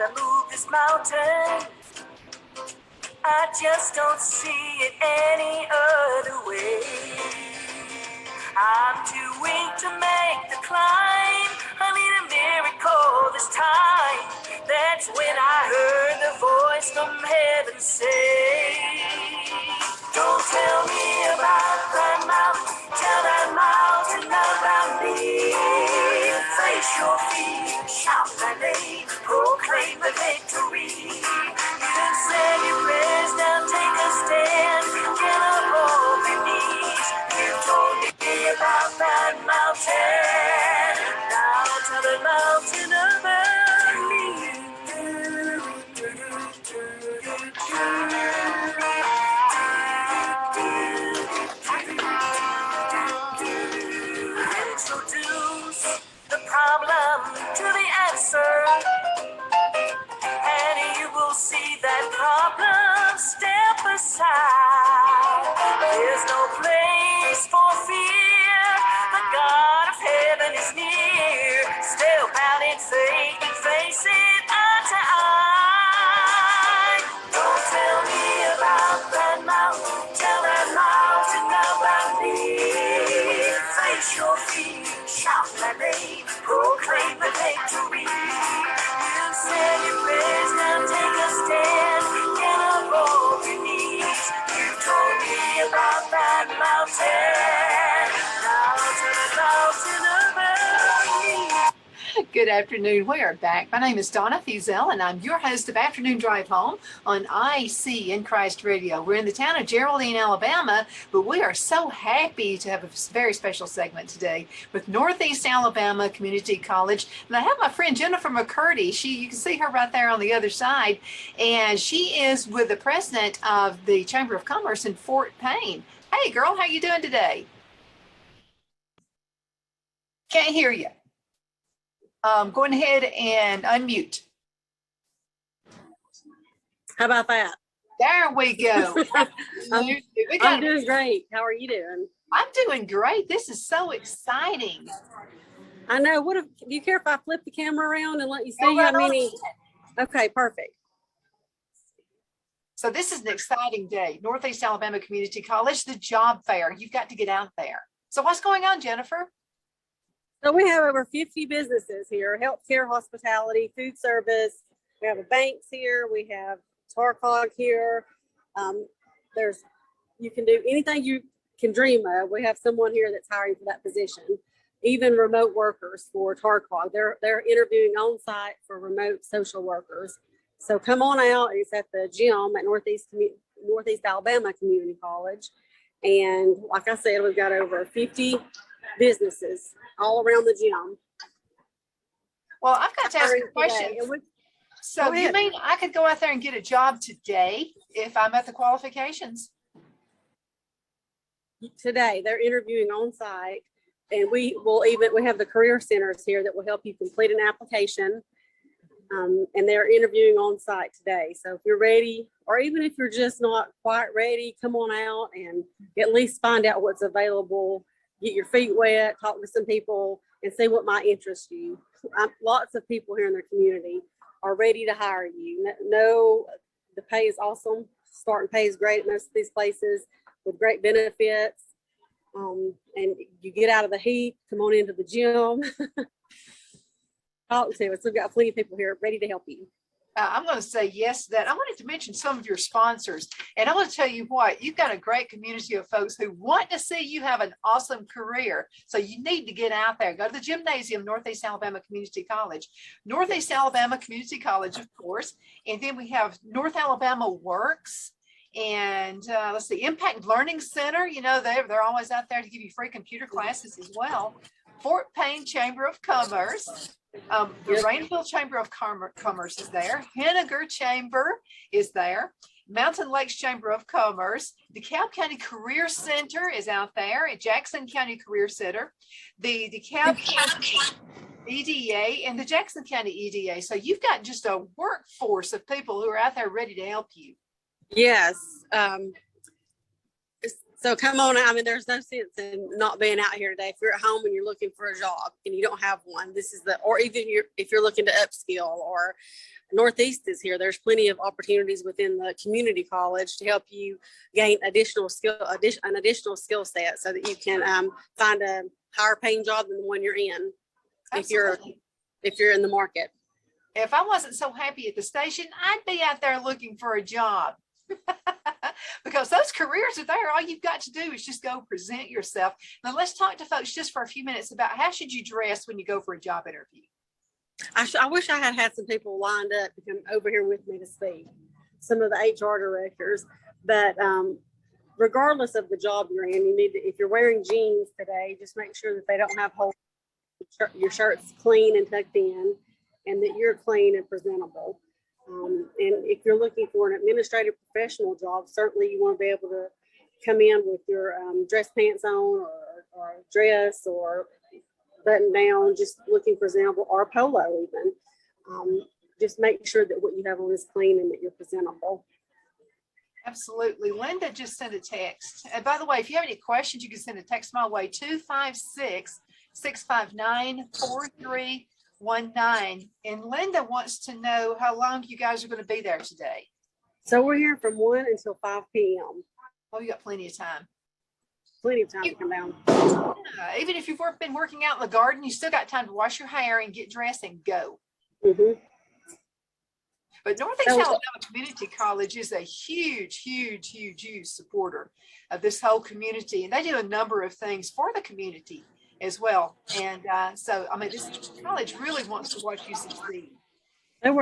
gotta move this mountain. I just don't see it any other way. I'm too weak to make the climb. I need a miracle this time. That's when I heard the voice from heaven say, don't tell me about that mountain, tell that mountain about me. Face your feet, shout my name, proclaim the victory. Then say your prayers, now take a stand, get up off your knees. You told me about that mountain, now tell the mountain about me. Introduce the problem to the answer, and you will see that problem step aside. There's no place for fear, the God of heaven is near. Step out in faith and face it eye to eye. Don't tell me about that mountain, tell that mountain about me. Face your fear, shout my name, proclaim the victory. You said your prayers, now take a stand, get up off your knees. You told me about that mountain, now to the mountain about me. Good afternoon. We are back. My name is Donna Feazell, and I'm your host of Afternoon Drive Home on IC in Christ Radio. We're in the town of Geraldine, Alabama, but we are so happy to have a very special segment today with Northeast Alabama Community College. And I have my friend Jennifer McCurdy. You can see her right there on the other side, and she is with the president of the Chamber of Commerce in Fort Payne. Hey, girl, how you doing today? Can't hear you. Go ahead and unmute. How about that? There we go. I'm doing great. How are you doing? I'm doing great. This is so exciting. I know. Do you care if I flip the camera around and let you see how many? Okay, perfect. So this is an exciting day. Northeast Alabama Community College, the job fair. You've got to get out there. So what's going on, Jennifer? So we have over 50 businesses here: healthcare, hospitality, food service. We have a banks here. We have Tarcog here. You can do anything you can dream of. We have someone here that's hiring for that position. Even remote workers for Tarcog. They're interviewing on site for remote social workers. So come on out. It's at the gym at Northeast Alabama Community College. And like I said, we've got over 50 businesses all around the gym. Well, I've got to ask you a question. So you mean I could go out there and get a job today if I met the qualifications? Today, they're interviewing on site, and we have the career centers here that will help you complete an application. And they're interviewing on site today. So if you're ready, or even if you're just not quite ready, come on out and at least find out what's available. Get your feet wet, talk to some people, and see what might interest you. Lots of people here in the community are ready to hire you. No, the pay is awesome. Starting pay is great at most of these places with great benefits. And you get out of the heat, come on into the gym. Talk to us. We've got plenty of people here ready to help you. I'm going to say yes to that. I wanted to mention some of your sponsors. And I want to tell you what, you've got a great community of folks who want to see you have an awesome career. So you need to get out there. Go to the gymnasium, Northeast Alabama Community College. Northeast Alabama Community College, of course. And then we have North Alabama Works. And let's see, Impact Learning Center. You know, they're always out there to give you free computer classes as well. Fort Payne Chamber of Commerce. The Rainville Chamber of Commerce is there. Henniger Chamber is there. Mountain Lakes Chamber of Commerce. DeKalb County Career Center is out there at Jackson County Career Center. The DeKalb County EDA and the Jackson County EDA. So you've got just a workforce of people who are out there ready to help you. Yes. So come on. I mean, there's no sense in not being out here today. If you're at home and you're looking for a job and you don't have one, or even if you're looking to upskill or Northeast is here. There's plenty of opportunities within the community college to help you gain an additional skill set so that you can find a higher paying job than the one you're in. Absolutely. If you're in the market. If I wasn't so happy at the station, I'd be out there looking for a job. Because those careers are there. All you've got to do is just go present yourself. Now let's talk to folks just for a few minutes about how should you dress when you go for a job interview. I wish I had some people lined up to come over here with me to speak, some of the HR directors, but regardless of the job you're in, you need to, if you're wearing jeans today, just make sure that they don't have holes. Your shirt's clean and tucked in, and that you're clean and presentable. And if you're looking for an administrative professional job, certainly you want to be able to come in with your dress pants on or a dress or button down, just looking presentable, or a polo even. Just make sure that what you have on is clean and that you're presentable. Absolutely. Linda just sent a text. And by the way, if you have any questions, you can send a text my way, 256-659-4319. And Linda wants to know how long you guys are going to be there today. So we're here from 1 until 5 p.m. Oh, you got plenty of time. Plenty of time to come down. Even if you've been working out in the garden, you still got time to wash your hair and get dressed and go. Mm-hmm. But Northeast Alabama Community College is a huge supporter of this whole community. And they do a number of things for the community as well. And so, I mean, this college really wants to watch you succeed. Their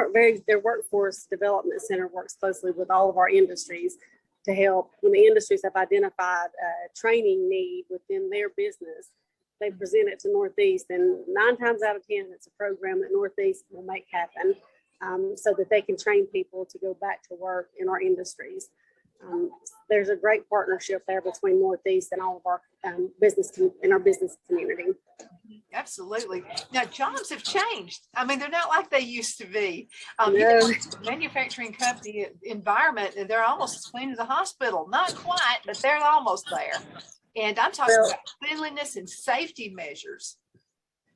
workforce development center works closely with all of our industries to help when the industries have identified a training need within their business. They present it to Northeast, and 9 times out of 10, it's a program that Northeast will make happen so that they can train people to go back to work in our industries. There's a great partnership there between Northeast and all of our business community. Absolutely. Now, jobs have changed. I mean, they're not like they used to be. No. You can work in a manufacturing company environment, and they're almost as clean as a hospital. Not quite, but they're almost there. And I'm talking about cleanliness and safety measures.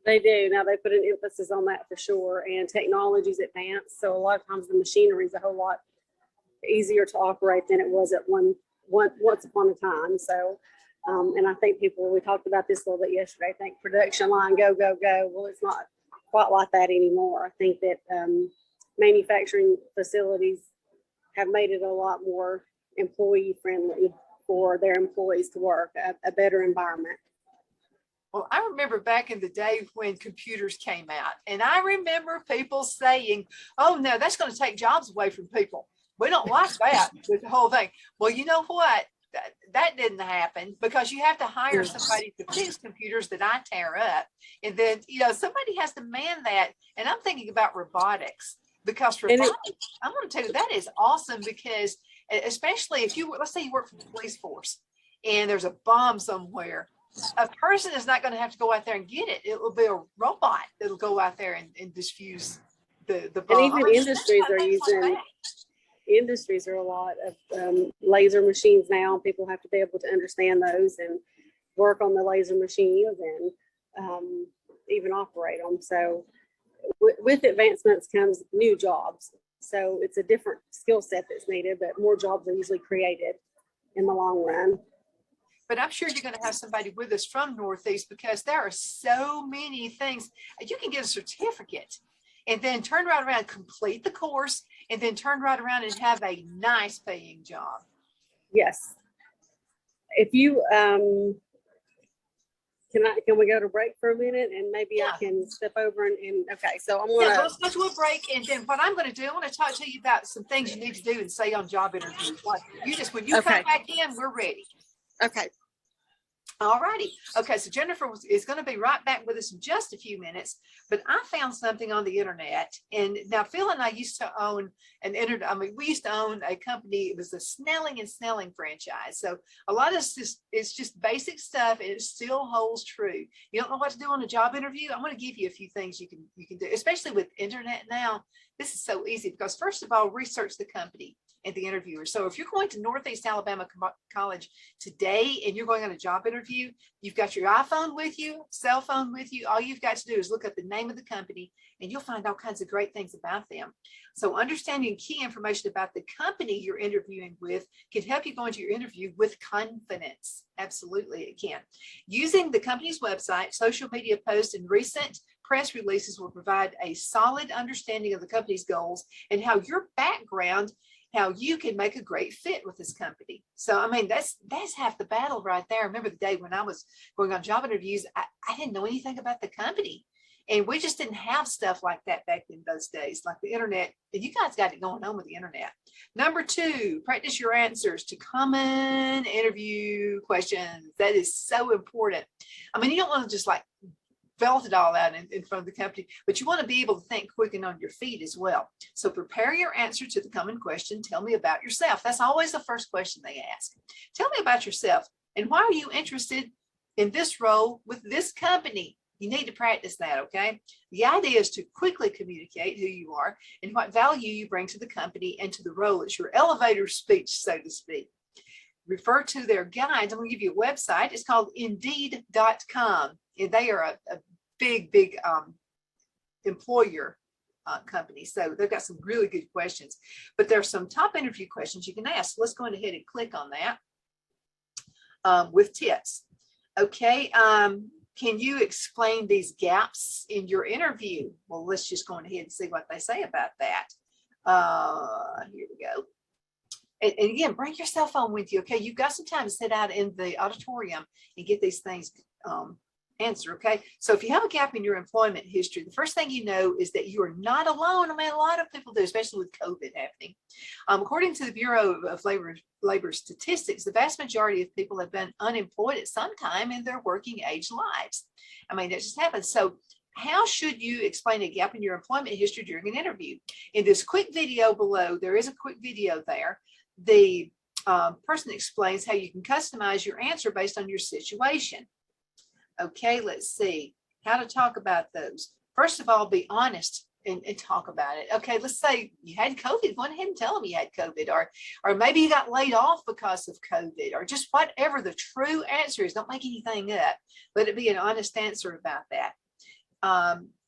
They do. Now, they put an emphasis on that for sure, and technology's advanced. So a lot of times the machinery is a whole lot easier to operate than it was at once upon a time. So, and I think we talked about this a little bit yesterday, I think production line, go. Well, it's not quite like that anymore. I think that manufacturing facilities have made it a lot more employee friendly for their employees to work, a better environment. Well, I remember back in the day when computers came out, and I remember people saying, oh, no, that's going to take jobs away from people. We don't like that with the whole thing. Well, you know what? That didn't happen because you have to hire somebody to fix computers that I tear up. And then, somebody has to man that. And I'm thinking about robotics because robotics, I'm going to tell you, that is awesome because especially if let's say you work for the police force and there's a bomb somewhere, a person is not going to have to go out there and get it. It will be a robot that'll go out there and diffuse the bomb. And even industries are a lot of laser machines now. People have to be able to understand those and work on the laser machines and even operate them. So with advancements comes new jobs. So it's a different skill set that's needed, but more jobs are usually created in the long run. But I'm sure you're going to have somebody with us from Northeast because there are so many things. You can get a certificate and then turn right around, complete the course, and then turn right around and have a nice paying job. Yes. If you, can we go to break for a minute and maybe I can step over and okay. So I'm going to. Let's go to a break. And then what I'm going to do, I want to talk to you about some things you need to do and say on job interviews. Like when you come back in, we're ready. Okay. All righty. Okay, so Jennifer is going to be right back with us in just a few minutes, but I found something on the internet. And now Phil and I used to own we used to own a company. It was a Snelling and Snelling franchise. So a lot of this is just basic stuff, and it still holds true. You don't know what to do on a job interview? I'm going to give you a few things you can do, especially with internet now. This is so easy because first of all, research the company and the interviewer. So if you're going to Northeast Alabama College today and you're going on a job interview, you've got your iPhone with you, cell phone with you. All you've got to do is look up the name of the company and you'll find all kinds of great things about them. So understanding key information about the company you're interviewing with can help you go into your interview with confidence. Absolutely, it can. Using the company's website, social media posts, and recent press releases will provide a solid understanding of the company's goals and how your background, how you can make a great fit with this company. So, I mean, that's half the battle right there. I remember the day when I was going on job interviews, I didn't know anything about the company. And we just didn't have stuff like that back in those days, like the internet. And you guys got it going on with the internet. Number 2, practice your answers to common interview questions. That is so important. I mean, you don't want to just like belt it all out in front of the company, but you want to be able to think quick and on your feet as well. So prepare your answer to the common question. Tell me about yourself. That's always the first question they ask. Tell me about yourself and why are you interested in this role with this company? You need to practice that, okay? The idea is to quickly communicate who you are and what value you bring to the company and to the role. It's your elevator speech, so to speak. Refer to their guides. I'm going to give you a website. It's called Indeed.com. And they are a big employer company. So they've got some really good questions. But there's some top interview questions you can ask. Let's go ahead and click on that with tips. Okay. Can you explain these gaps in your interview? Well, let's just go ahead and see what they say about that. Here we go. And again, bring your cell phone with you. Okay. You've got some time to sit out in the auditorium and get these things answer. Okay. So if you have a gap in your employment history, the first thing you know is that you are not alone. I mean, a lot of people do, especially with COVID happening. According to the Bureau of Labor Statistics, the vast majority of people have been unemployed at some time in their working age lives. I mean, that just happens. So how should you explain a gap in your employment history during an interview? In this quick video below, there is a quick video there. The person explains how you can customize your answer based on your situation. Okay, let's see how to talk about those. First of all, be honest and talk about it. Okay, let's say you had COVID. Go ahead and tell them you had COVID, or maybe you got laid off because of COVID, or just whatever the true answer is. Don't make anything up. Let it be an honest answer about that.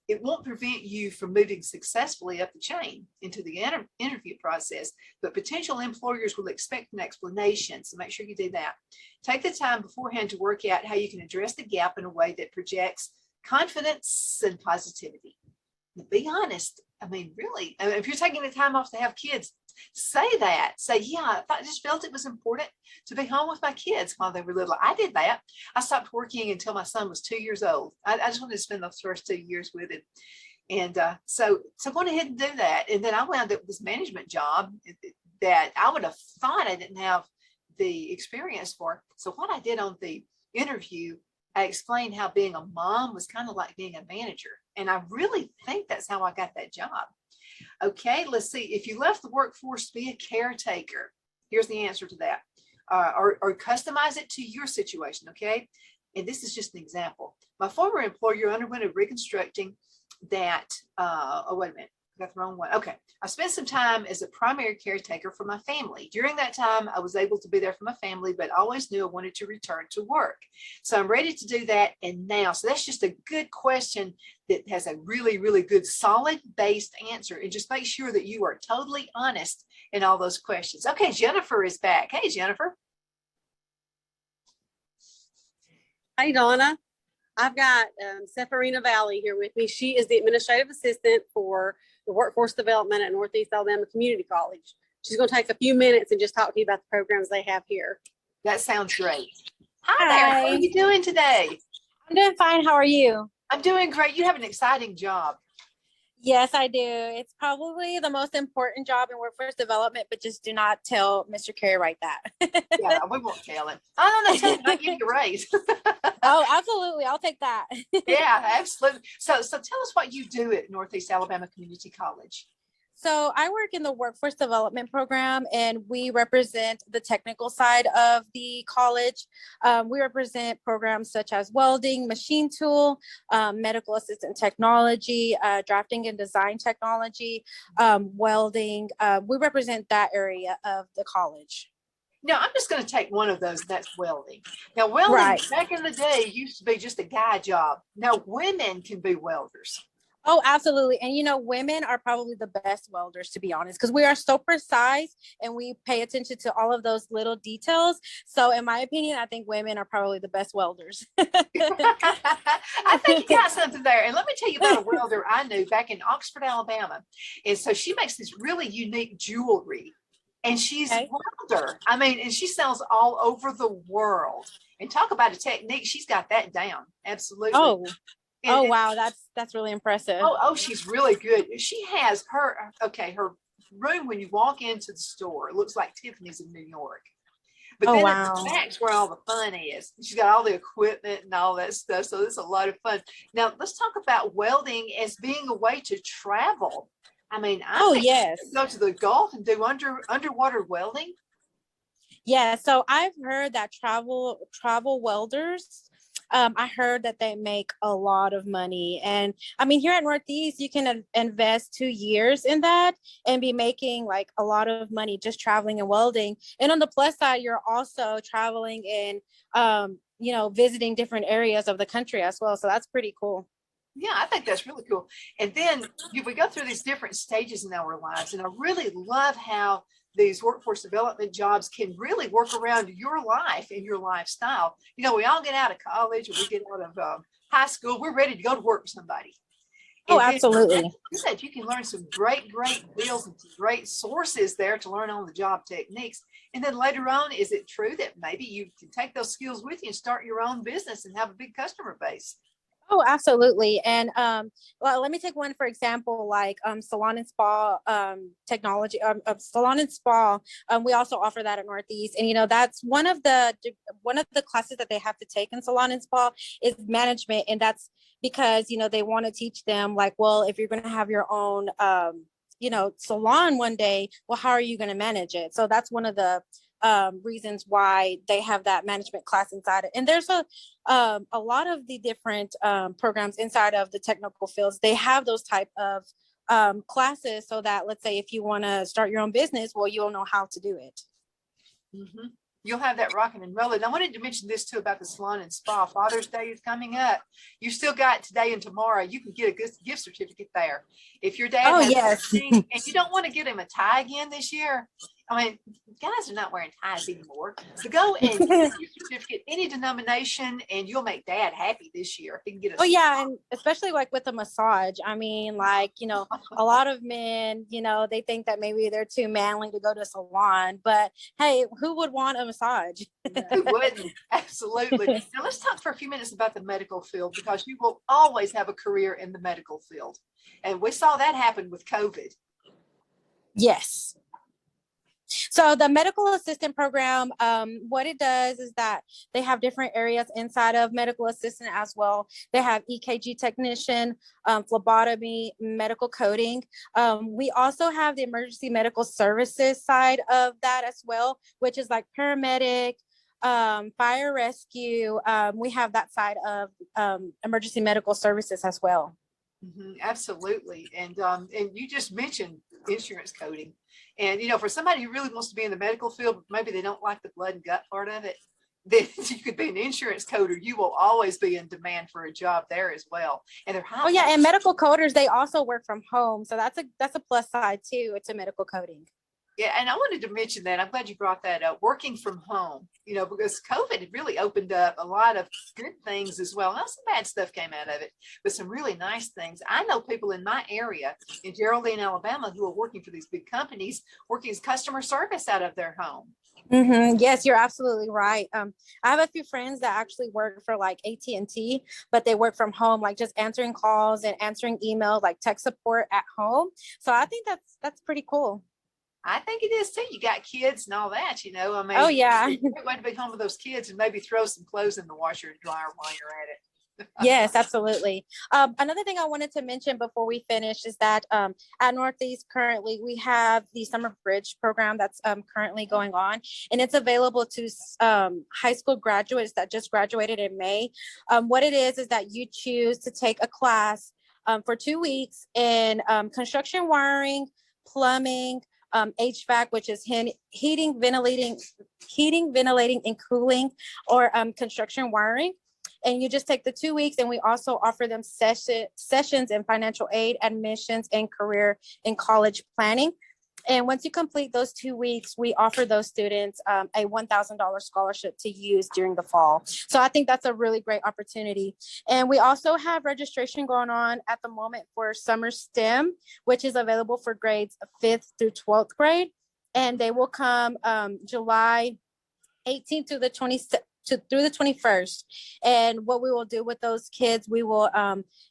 It won't prevent you from moving successfully up the chain into the interview process, but potential employers will expect an explanation. So make sure you do that. Take the time beforehand to work out how you can address the gap in a way that projects confidence and positivity. Be honest. I mean, really, if you're taking the time off to have kids, say that. Say, yeah, I just felt it was important to be home with my kids while they were little. I did that. I stopped working until my son was 2 years old. I just wanted to spend those first 2 years with him. And so go ahead and do that. And then I wound up with this management job that I would have thought I didn't have the experience for. So what I did on the interview, I explained how being a mom was kind of like being a manager. And I really think that's how I got that job. Okay, let's see. If you left the workforce to be a caretaker, here's the answer to that. Or customize it to your situation, okay? And this is just an example. My former employer underwent a reconstructing that, oh, wait a minute. I got the wrong one. Okay. I spent some time as a primary caretaker for my family. During that time, I was able to be there for my family, but always knew I wanted to return to work. So I'm ready to do that. And now, so that's just a good question that has a really, really good solid based answer. And just make sure that you are totally honest in all those questions. Okay. Jennifer is back. Hey, Jennifer. Hey, Donna. I've got Sefarina Valley here with me. She is the administrative assistant for the workforce development at Northeast Alabama Community College. She's going to take a few minutes and just talk to you about the programs they have here. That sounds great. Hi there. How are you doing today? I'm doing fine. How are you? I'm doing great. You have an exciting job. Yes, I do. It's probably the most important job in workforce development, but just do not tell Mr. Carey that. Yeah, we won't tell him. I don't know. I'll give you a raise. Oh, absolutely. I'll take that. Yeah, absolutely. So tell us what you do at Northeast Alabama Community College. So I work in the workforce development program, and we represent the technical side of the college. We represent programs such as welding, machine tool, medical assistant technology, drafting and design technology, welding. We represent that area of the college. Now, I'm just going to take one of those, and that's welding. Now, welding Right. back in the day used to be just a guy job. Now, women can be welders. Oh, absolutely. And women are probably the best welders, to be honest, because we are so precise and we pay attention to all of those little details. So in my opinion, I think women are probably the best welders. I think you got something there. And let me tell you about a welder I knew back in Oxford, Alabama. And so she makes this really unique jewelry. And she's a Okay. welder. I mean, and she sells all over the world. And talk about a technique. She's got that down. Absolutely. Oh, And, wow. That's really impressive. she's really good. She has her room when you walk into the store, it looks like Tiffany's in New York. But Oh, then wow. at the back's where all the fun is. She's got all the equipment and all that stuff. So it's a lot of fun. Now let's talk about welding as being a way to travel. I mean, I think Yes. go to the Gulf and do underwater welding. Yeah. So I've heard that travel welders, I heard that they make a lot of money. And I mean, here at Northeast, you can invest 2 years in that and be making like a lot of money just traveling and welding. And on the plus side, you're also traveling and, visiting different areas of the country as well. So that's pretty cool. Yeah, I think that's really cool. And then we go through these different stages in our lives. And I really love how these workforce development jobs can really work around your life and your lifestyle. We all get out of college or we get out of high school. We're ready to go to work with somebody. Oh, And absolutely. you can learn some great deals and some great sources there to learn on the job techniques. And then later on, is it true that maybe you can take those skills with you and start your own business and have a big customer base? Oh, absolutely. And well, let me take one for example, like salon and spa technology, salon and spa. We also offer that at Northeast, and that's one of the classes that they have to take in salon and spa is management, and that's because they want to teach them like, well, if you're going to have your own salon one day, well, how are you going to manage it? So that's one of the reasons why they have that management class inside it. And there's a lot of the different programs inside of the technical fields. They have those type of classes so that, let's say, if you want to start your own business, well, you'll know how to do it. Mm-hmm. You'll have that rocking and rolling. I wanted to mention this too about the salon and spa. Father's Day is coming up. You still got today and tomorrow. You can get a gift certificate there. If your dad has yes. anything, and you don't want to get him a tie again this year, I mean, guys are not wearing ties anymore. So go and get a gift certificate, any denomination, and you'll make dad happy this year. He can get a Yeah, and especially like with a massage. I mean, like, a lot of men, they think that maybe they're too manly to go to a salon, but hey, who would want a massage? Who wouldn't? Absolutely. Now let's talk for a few minutes about the medical field, because you will always have a career in the medical field. And we saw that happen with COVID. Yes. So the medical assistant program, what it does is that they have different areas inside of medical assistant as well. They have EKG technician, phlebotomy, medical coding. We also have the emergency medical services side of that as well, which is like paramedic, fire rescue. We have that side of emergency medical services as well. Mm-hmm, absolutely. And you just mentioned insurance coding. And, for somebody who really wants to be in the medical field, but maybe they don't like the blood and gut part of it, then you could be an insurance coder. You will always be in demand for a job there as well. And they're high. Oh yeah, and medical coders, they also work from home. So that's a plus side too. It's a medical coding. Yeah, and I wanted to mention that. I'm glad you brought that up. Working from home, because COVID really opened up a lot of good things as well. Now, some bad stuff came out of it, but some really nice things. I know people in my area in Geraldine, Alabama, who are working for these big companies, working as customer service out of their home. Mm-hmm. Yes, you're absolutely right. I have a few friends that actually work for like AT&T, but they work from home, like just answering calls and answering emails, like tech support at home. So I think that's pretty cool. I think it is too. You got kids and all that, I mean. Oh yeah. It's a great way to be home with those kids and maybe throw some clothes in the washer and dryer while you're at it. Yes, absolutely. Another thing I wanted to mention before we finish is that at Northeast currently we have the Summer Bridge program that's currently going on, and it's available to high school graduates that just graduated in May. What it is that you choose to take a class for 2 weeks in construction wiring, plumbing, HVAC, which is heating, ventilating, and cooling, or construction wiring. And you just take the 2 weeks, and we also offer them sessions in financial aid, admissions, and career and college planning. And once you complete those 2 weeks, we offer those students a $1,000 scholarship to use during the fall. So I think that's a really great opportunity. And we also have registration going on at the moment for summer STEM, which is available for grades 5th through 12th grade. And they will come July 18th through the 21st. And what we will do with those kids, we will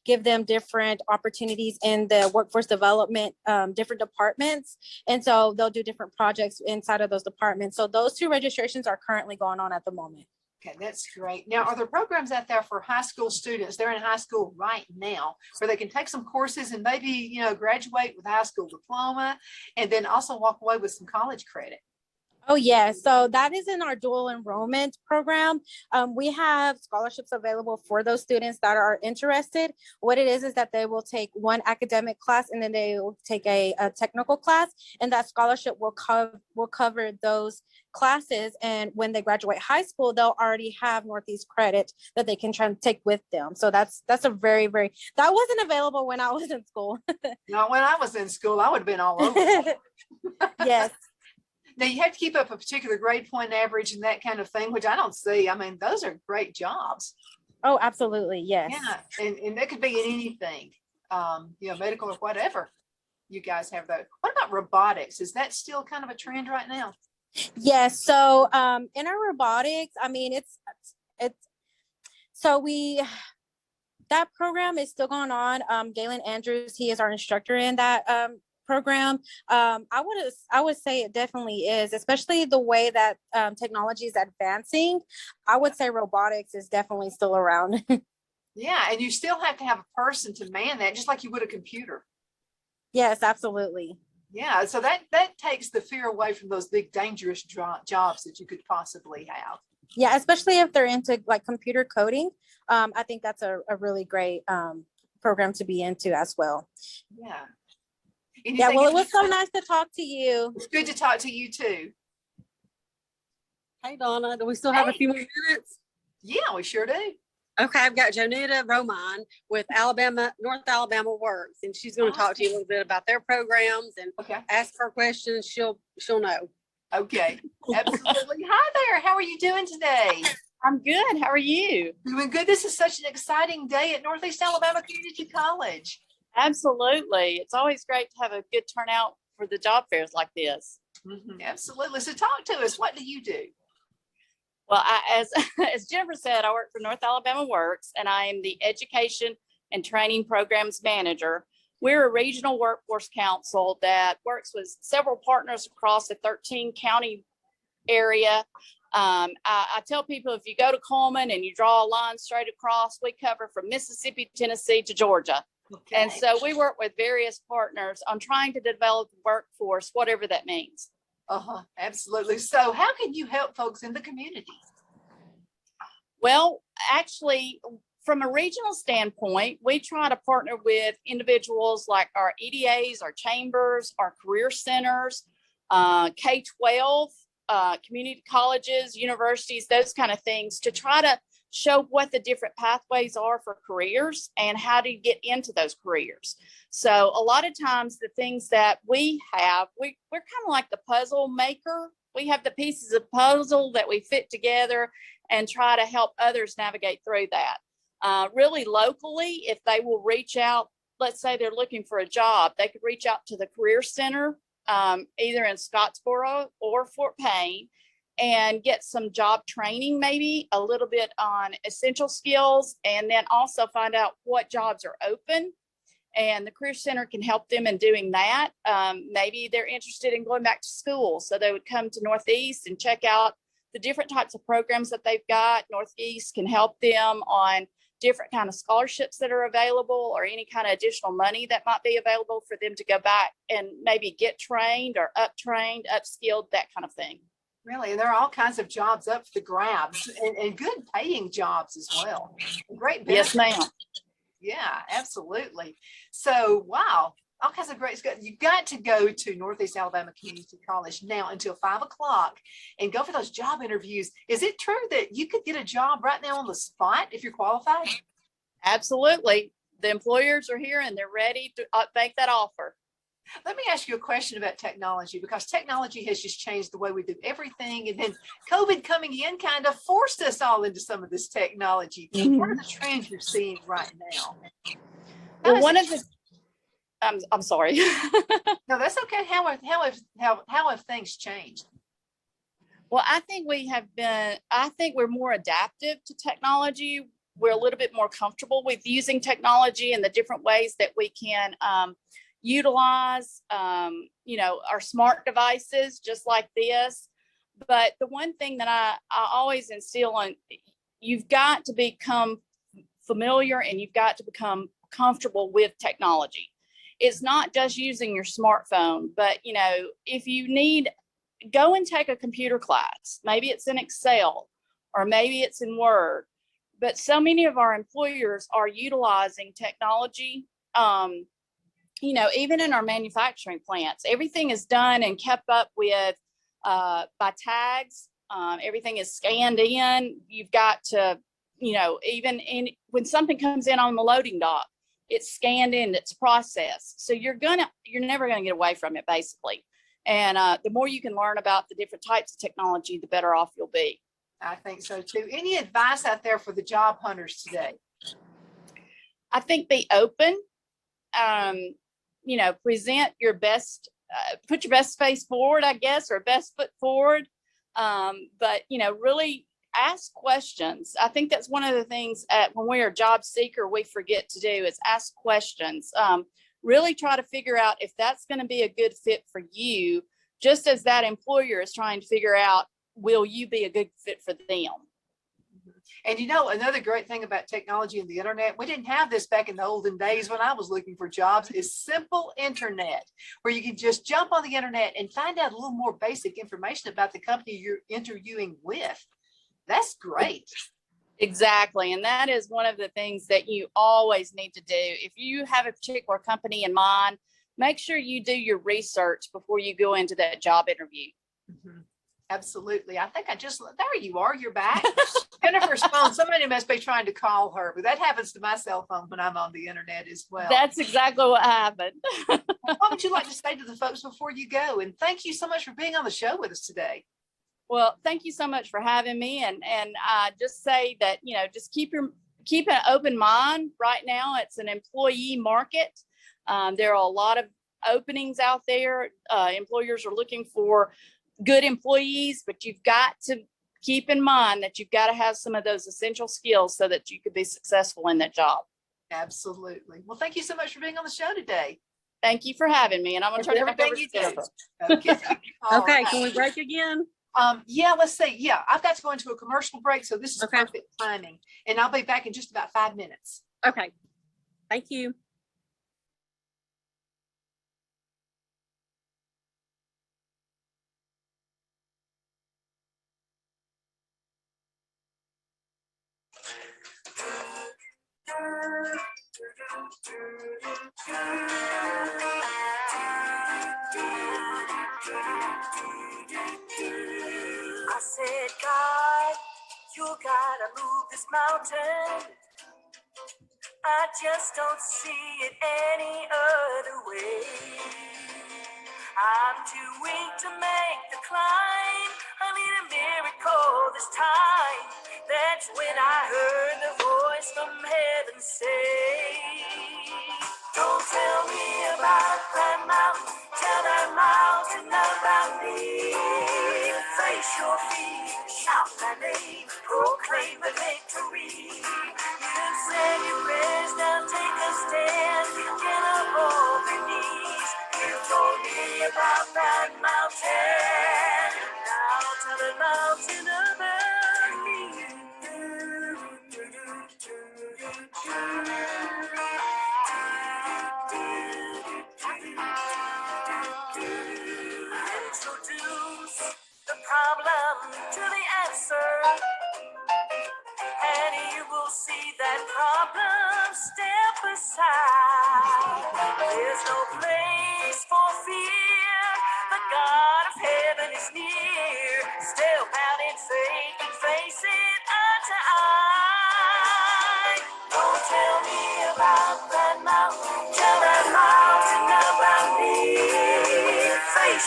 give them different opportunities in the workforce development, different departments. And so they'll do different projects inside of those departments. So those 2 registrations are currently going on at the moment. Okay, that's great. Now, are there programs out there for high school students? They're in high school right now, where they can take some courses and maybe, graduate with a high school diploma and then also walk away with some college credit. Oh, yeah. So that is in our dual enrollment program. We have scholarships available for those students that are interested. What it is that they will take one academic class, and then they will take a technical class, and that scholarship will cover those classes. And when they graduate high school, they'll already have Northeast credit that they can try and take with them. So that's a very, very, that wasn't available when I was in school. Not when I was in school, I would have been all over. Yes. Now, you have to keep up a particular grade point average and that kind of thing, which I don't see. I mean, those are great jobs. Oh, absolutely. Yes. Yeah. And that could be in anything, medical or whatever. You guys have that. What about robotics? Is that still kind of a trend right now? Yes. So in our robotics, I mean, it's so that program is still going on. Galen Andrews, he is our instructor in that program. I would say it definitely is, especially the way that technology is advancing. I would say robotics is definitely still around. Yeah, and you still have to have a person to man that, just like you would a computer. Yes, absolutely. Yeah, so that takes the fear away from those big dangerous jobs that you could possibly have. Yeah, especially if they're into like computer coding. I think that's a really great program to be into as well. Yeah. Yeah, well, it was so nice to talk to you. It's good to talk to you too. Hey, Donna, do we still have a few more minutes? Yeah, we sure do. Okay, I've got Jonita Roman with North Alabama Works, and she's going to talk to you a little bit about their programs and ask her questions. She'll know. Okay, absolutely. Hi there. How are you doing today? I'm good. How are you? Doing good. This is such an exciting day at Northeast Alabama Community College. Absolutely. It's always great to have a good turnout for the job fairs like this. Mm-hmm, absolutely. So talk to us. What do you do? Well, as Jennifer said, I work for North Alabama Works, and I am the Education and Training Programs Manager. We're a regional workforce council that works with several partners across the 13-county area. I tell people, if you go to Coleman and you draw a line straight across, we cover from Mississippi, Tennessee to Georgia. Okay. And so we work with various partners on trying to develop the workforce, whatever that means. Absolutely. So how can you help folks in the community? Well, actually, from a regional standpoint, we try to partner with individuals like our EDAs, our chambers, our career centers, K-12, community colleges, universities, those kind of things, to try to show what the different pathways are for careers and how to get into those careers. So a lot of times the things that we have, we're kind of like the puzzle maker. We have the pieces of puzzle that we fit together and try to help others navigate through that. Really locally, if they will reach out, let's say they're looking for a job, they could reach out to the Career Center, either in Scottsboro or Fort Payne, and get some job training, maybe a little bit on essential skills, and then also find out what jobs are open. And the Career Center can help them in doing that. Maybe they're interested in going back to school, so they would come to Northeast and check out the different types of programs that they've got. Northeast can help them on different kind of scholarships that are available or any kind of additional money that might be available for them to go back and maybe get trained or up-trained, upskilled, that kind of thing. Really, and there are all kinds of jobs up for the grabs and good paying jobs as well. Great Yes, benefits. ma'am. Yeah, absolutely. So, wow, all kinds of great stuff. You got to go to Northeast Alabama Community College now until 5 o'clock and go for those job interviews. Is it true that you could get a job right now on the spot if you're qualified? Absolutely. The employers are here and they're ready to make that offer. Let me ask you a question about technology, because technology has just changed the way we do everything. And then COVID coming in kind of forced us all into some of this technology. What are the trends you're seeing right now? Well, one of the, I'm sorry. No, that's okay. How have things changed? Well, I think we're more adaptive to technology. We're a little bit more comfortable with using technology and the different ways that we can utilize, our smart devices just like this. But the one thing that I always instill on, you've got to become familiar and you've got to become comfortable with technology. It's not just using your smartphone, but if you need, go and take a computer class. Maybe it's in Excel or maybe it's in Word. But so many of our employers are utilizing technology. Even in our manufacturing plants, everything is done and kept up with by tags. Everything is scanned in. You've got to, when something comes in on the loading dock, it's scanned in, it's processed. So you're never gonna get away from it, basically. And the more you can learn about the different types of technology, the better off you'll be. I think so too. Any advice out there for the job hunters today? I think be open. Present your best, put your best face forward, I guess, or best foot forward. But really ask questions. I think that's one of the things when we're a job seeker, we forget to do is ask questions. Really try to figure out if that's going to be a good fit for you, just as that employer is trying to figure out, will you be a good fit for them? And another great thing about technology and the internet, we didn't have this back in the olden days when I was looking for jobs, is simple internet, where you can just jump on the internet and find out a little more basic information about the company you're interviewing with. That's great. Exactly. And that is one of the things that you always need to do. If you have a particular company in mind, make sure you do your research before you go into that job interview. Mm-hmm. Absolutely. I think there you are. You're back. Jennifer's phone. Somebody must be trying to call her, but that happens to my cell phone when I'm on the internet as well. That's exactly what happened. What would you like to say to the folks before you go? And thank you so much for being on the show with us today. Well, thank you so much for having me. And I just say that, just keep an open mind. Right now, it's an employee market. There are a lot of openings out there. Employers are looking for good employees, but you've got to keep in mind that you've got to have some of those essential skills so that you could be successful in that job. Absolutely. Well, thank you so much for being on the show today. Thank you for having me. And I'm going to turn it back over to Jennifer. Okay. Okay, can we break again? Yeah, let's say, I've got to go into a commercial break, so this is perfect timing. And I'll be back in just about 5 minutes. Okay. Thank you. I said, God, you gotta move this mountain. I just don't see it any other way. I'm too weak to make the climb. I need a miracle this time. That's when I heard the voice from heaven say, don't tell me about that mountain, tell that mountain about me. Face your feet, shout my name, proclaim the victory. You said your prayers, now take a stand, get up off your knees. You told me about that mountain, now tell the mountain about me.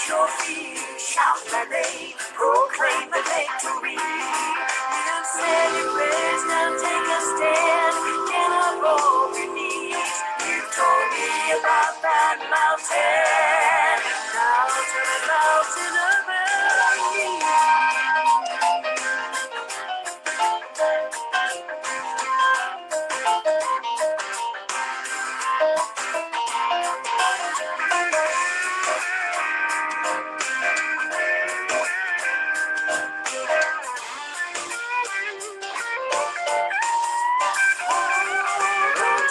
Face your fear, shout my name, proclaim the victory. You said your prayers, now take a stand, get up on your knees. You told me about that mountain, now tell the mountain about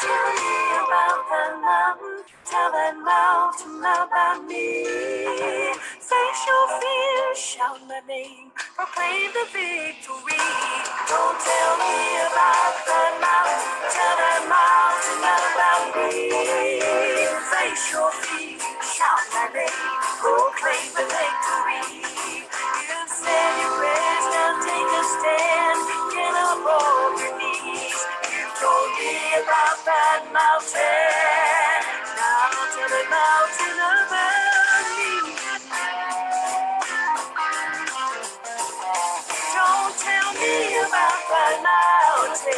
tell me about that mountain, tell that mountain about me. Face your fear, shout my name, proclaim the victory. Don't tell me about that mountain, tell that mountain about me. Face your fear, shout my name, proclaim the victory. You said your prayers, now take a stand, get up on your knees. You told me about that mountain, now tell the mountain about me. Don't tell me about that mountain.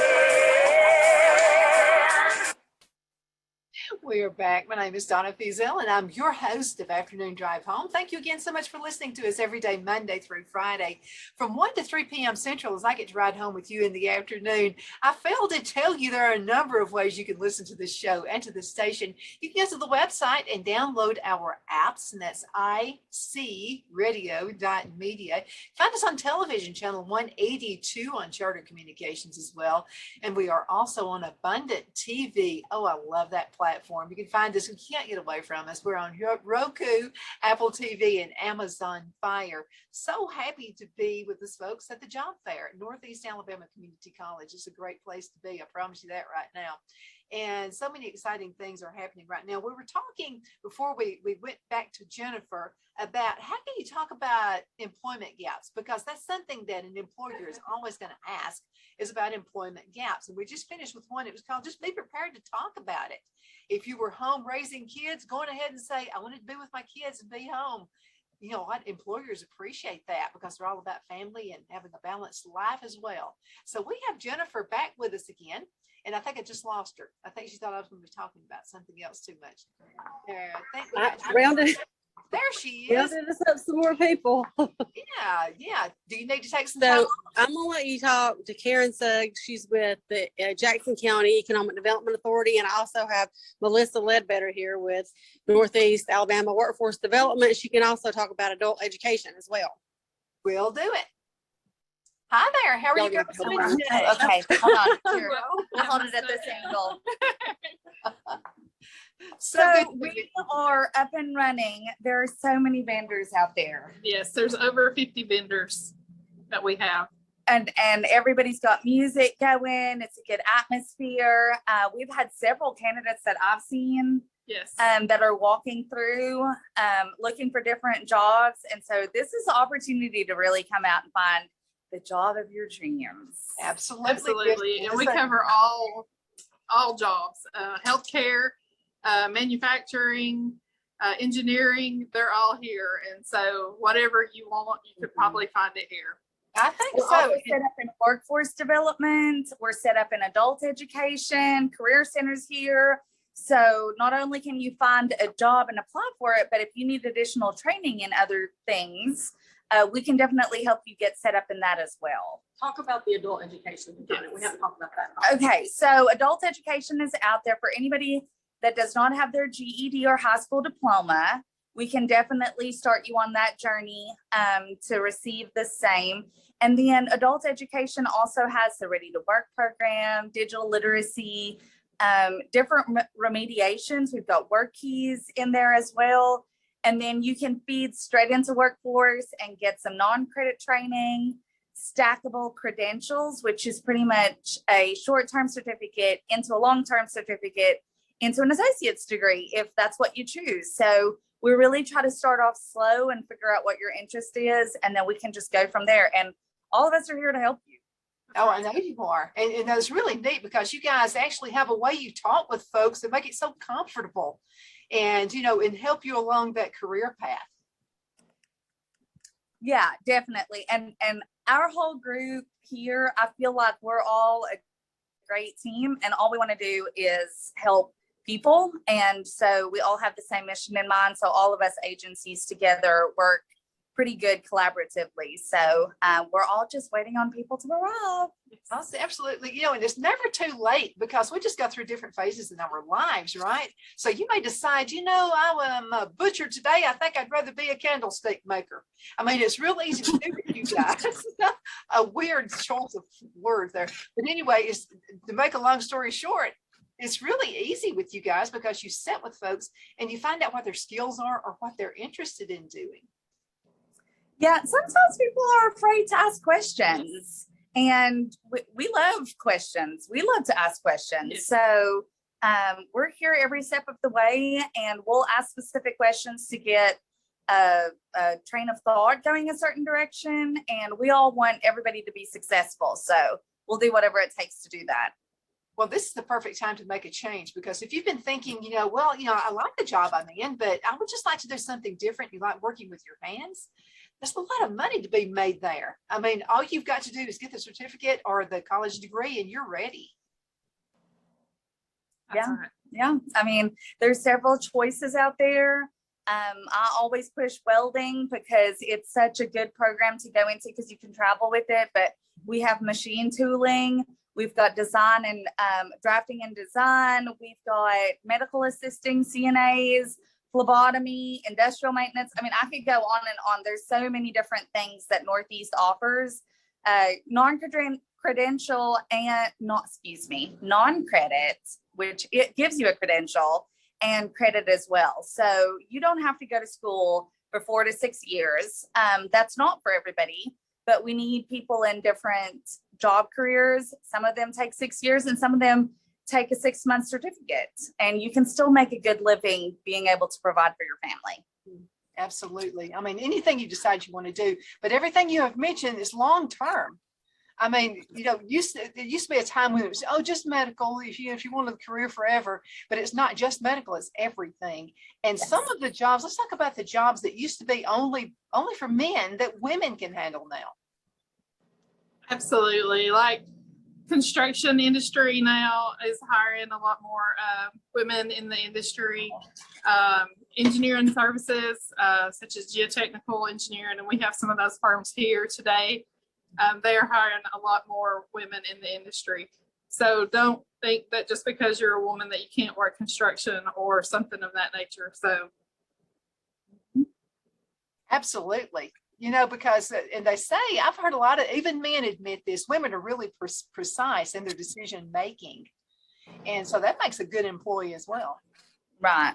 We are back. My name is Donna Feazell, and I'm your host of Afternoon Drive Home. Thank you again so much for listening to us every day, Monday through Friday, from 1 to 3 p.m. Central, as I get to ride home with you in the afternoon. I failed to tell you there are a number of ways you can listen to this show and to the station. You can go to the website and download our apps, and that's icradio.media. Find us on television, channel 182 on Charter Communications as well. And we are also on Abundant TV. Oh, I love that platform. You can find us. You can't get away from us. We're on Roku, Apple TV, and Amazon Fire. So happy to be with us folks at the job fair at Northeast Alabama Community College. It's a great place to be. I promise you that right now. And so many exciting things are happening right now. We were talking before we went back to Jennifer about how can you talk about employment gaps, because that's something that an employer is always going to ask, is about employment gaps. And we just finished with one. It was called Just Be Prepared to Talk About It. If you were home raising kids, going ahead and say, I wanted to be with my kids and be home. You know what? Employers appreciate that because they're all about family and having a balanced life as well. So we have Jennifer back with us again. And I think I just lost her. I think she thought I was going to be talking about something else too much. There, there she is. Rounded us up some more people. Yeah. Do you need to take some time So off? I'm gonna let you talk to Karen Suggs. She's with the Jackson County Economic Development Authority, and I also have Melissa Ledbetter here with Northeast Alabama Workforce Development. She can also talk about adult education as well. We'll do it. Hi there. How are you guys doing today? Okay, hold on. Here, I'll hold it at this angle. So So good. we are up and running. There are so many vendors out there. Yes, there's over 50 vendors that we have. And everybody's got music going. It's a good atmosphere. We've had several candidates that I've seen Yes. that are walking through looking for different jobs. And so this is an opportunity to really come out and find the job of your dreams. Absolutely. Absolutely. And we cover all jobs, healthcare, manufacturing, engineering, they're all here. And so whatever you want, you could probably find it here. I think We're so. also set up in workforce development. We're set up in adult education, career centers here. So not only can you find a job and apply for it, but if you need additional training in other things, we can definitely help you get set up in that as well. Talk about the adult education component. We haven't talked about that. Okay, so adult education is out there for anybody that does not have their GED or high school diploma. We can definitely start you on that journey to receive the same. And then adult education also has the Ready to Work program, digital literacy, different remediations. We've got work keys in there as well. And then you can feed straight into workforce and get some non-credit training, stackable credentials, which is pretty much a short-term certificate into a long-term certificate into an associate's degree, if that's what you choose. So we really try to start off slow and figure out what your interest is, and then we can just go from there. And all of us are here to help you. Oh, I know you are. And that's really neat because you guys actually have a way you talk with folks that make it so comfortable and, and help you along that career path. Yeah, definitely. And our whole group here, I feel like we're all a great team, and all we want to do is help people. And so we all have the same mission in mind. So all of us agencies together work pretty good collaboratively. So we're all just waiting on people to arrive. Absolutely. You know, and it's never too late because we just go through different phases in our lives, right? So you may decide, you know, I am a butcher today. I think I'd rather be a candlestick maker. I mean, it's real easy to do with you guys. A weird choice of words there. But anyway, it's, to make a long story short, it's really easy with you guys because you sit with folks and you find out what their skills are or what they're interested in doing. Yeah, sometimes people are afraid to ask questions, and we love questions. We love to ask questions. Yes. So we're here every step of the way, and we'll ask specific questions to get a train of thought going a certain direction. And we all want everybody to be successful. So we'll do whatever it takes to do that. Well, this is the perfect time to make a change because if you've been thinking, you know, well, you know, I like the job I'm in, but I would just like to do something different. You like working with your hands. There's a lot of money to be made there. I mean, all you've got to do is get the certificate or the college degree and you're ready. That's Yeah. right. Yeah. I mean, there's several choices out there. I always push welding because it's such a good program to go into because you can travel with it, but we have machine tooling. We've got design and drafting and design. We've got medical assisting CNAs, phlebotomy, industrial maintenance. I mean, I could go on and on. There's so many different things that Northeast offers. Non-credential and non-credit, which it gives you a credential and credit as well. So you don't have to go to school for 4 to 6 years. That's not for everybody, but we need people in different job careers. Some of them take 6 years and some of them take a 6-month certificate, and you can still make a good living being able to provide for your family. Absolutely. I mean, anything you decide you want to do, but everything you have mentioned is long term. I mean, you know, there used to be a time when it was, oh, just medical, if you want a career forever, but it's not just medical, it's everything. And Yes. some of the jobs, let's talk about the jobs that used to be only for men that women can handle now. Absolutely. Like construction industry now is hiring a lot more women in the industry. Engineering services, such as geotechnical engineering, and we have some of those firms here today. They're hiring a lot more women in the industry. So don't think that just because you're a woman that you can't work construction or something of that nature. So Absolutely. You know, because, and they say, I've heard a lot of, even men admit this, women are really precise in their decision making. And so that makes a good employee as well. Right.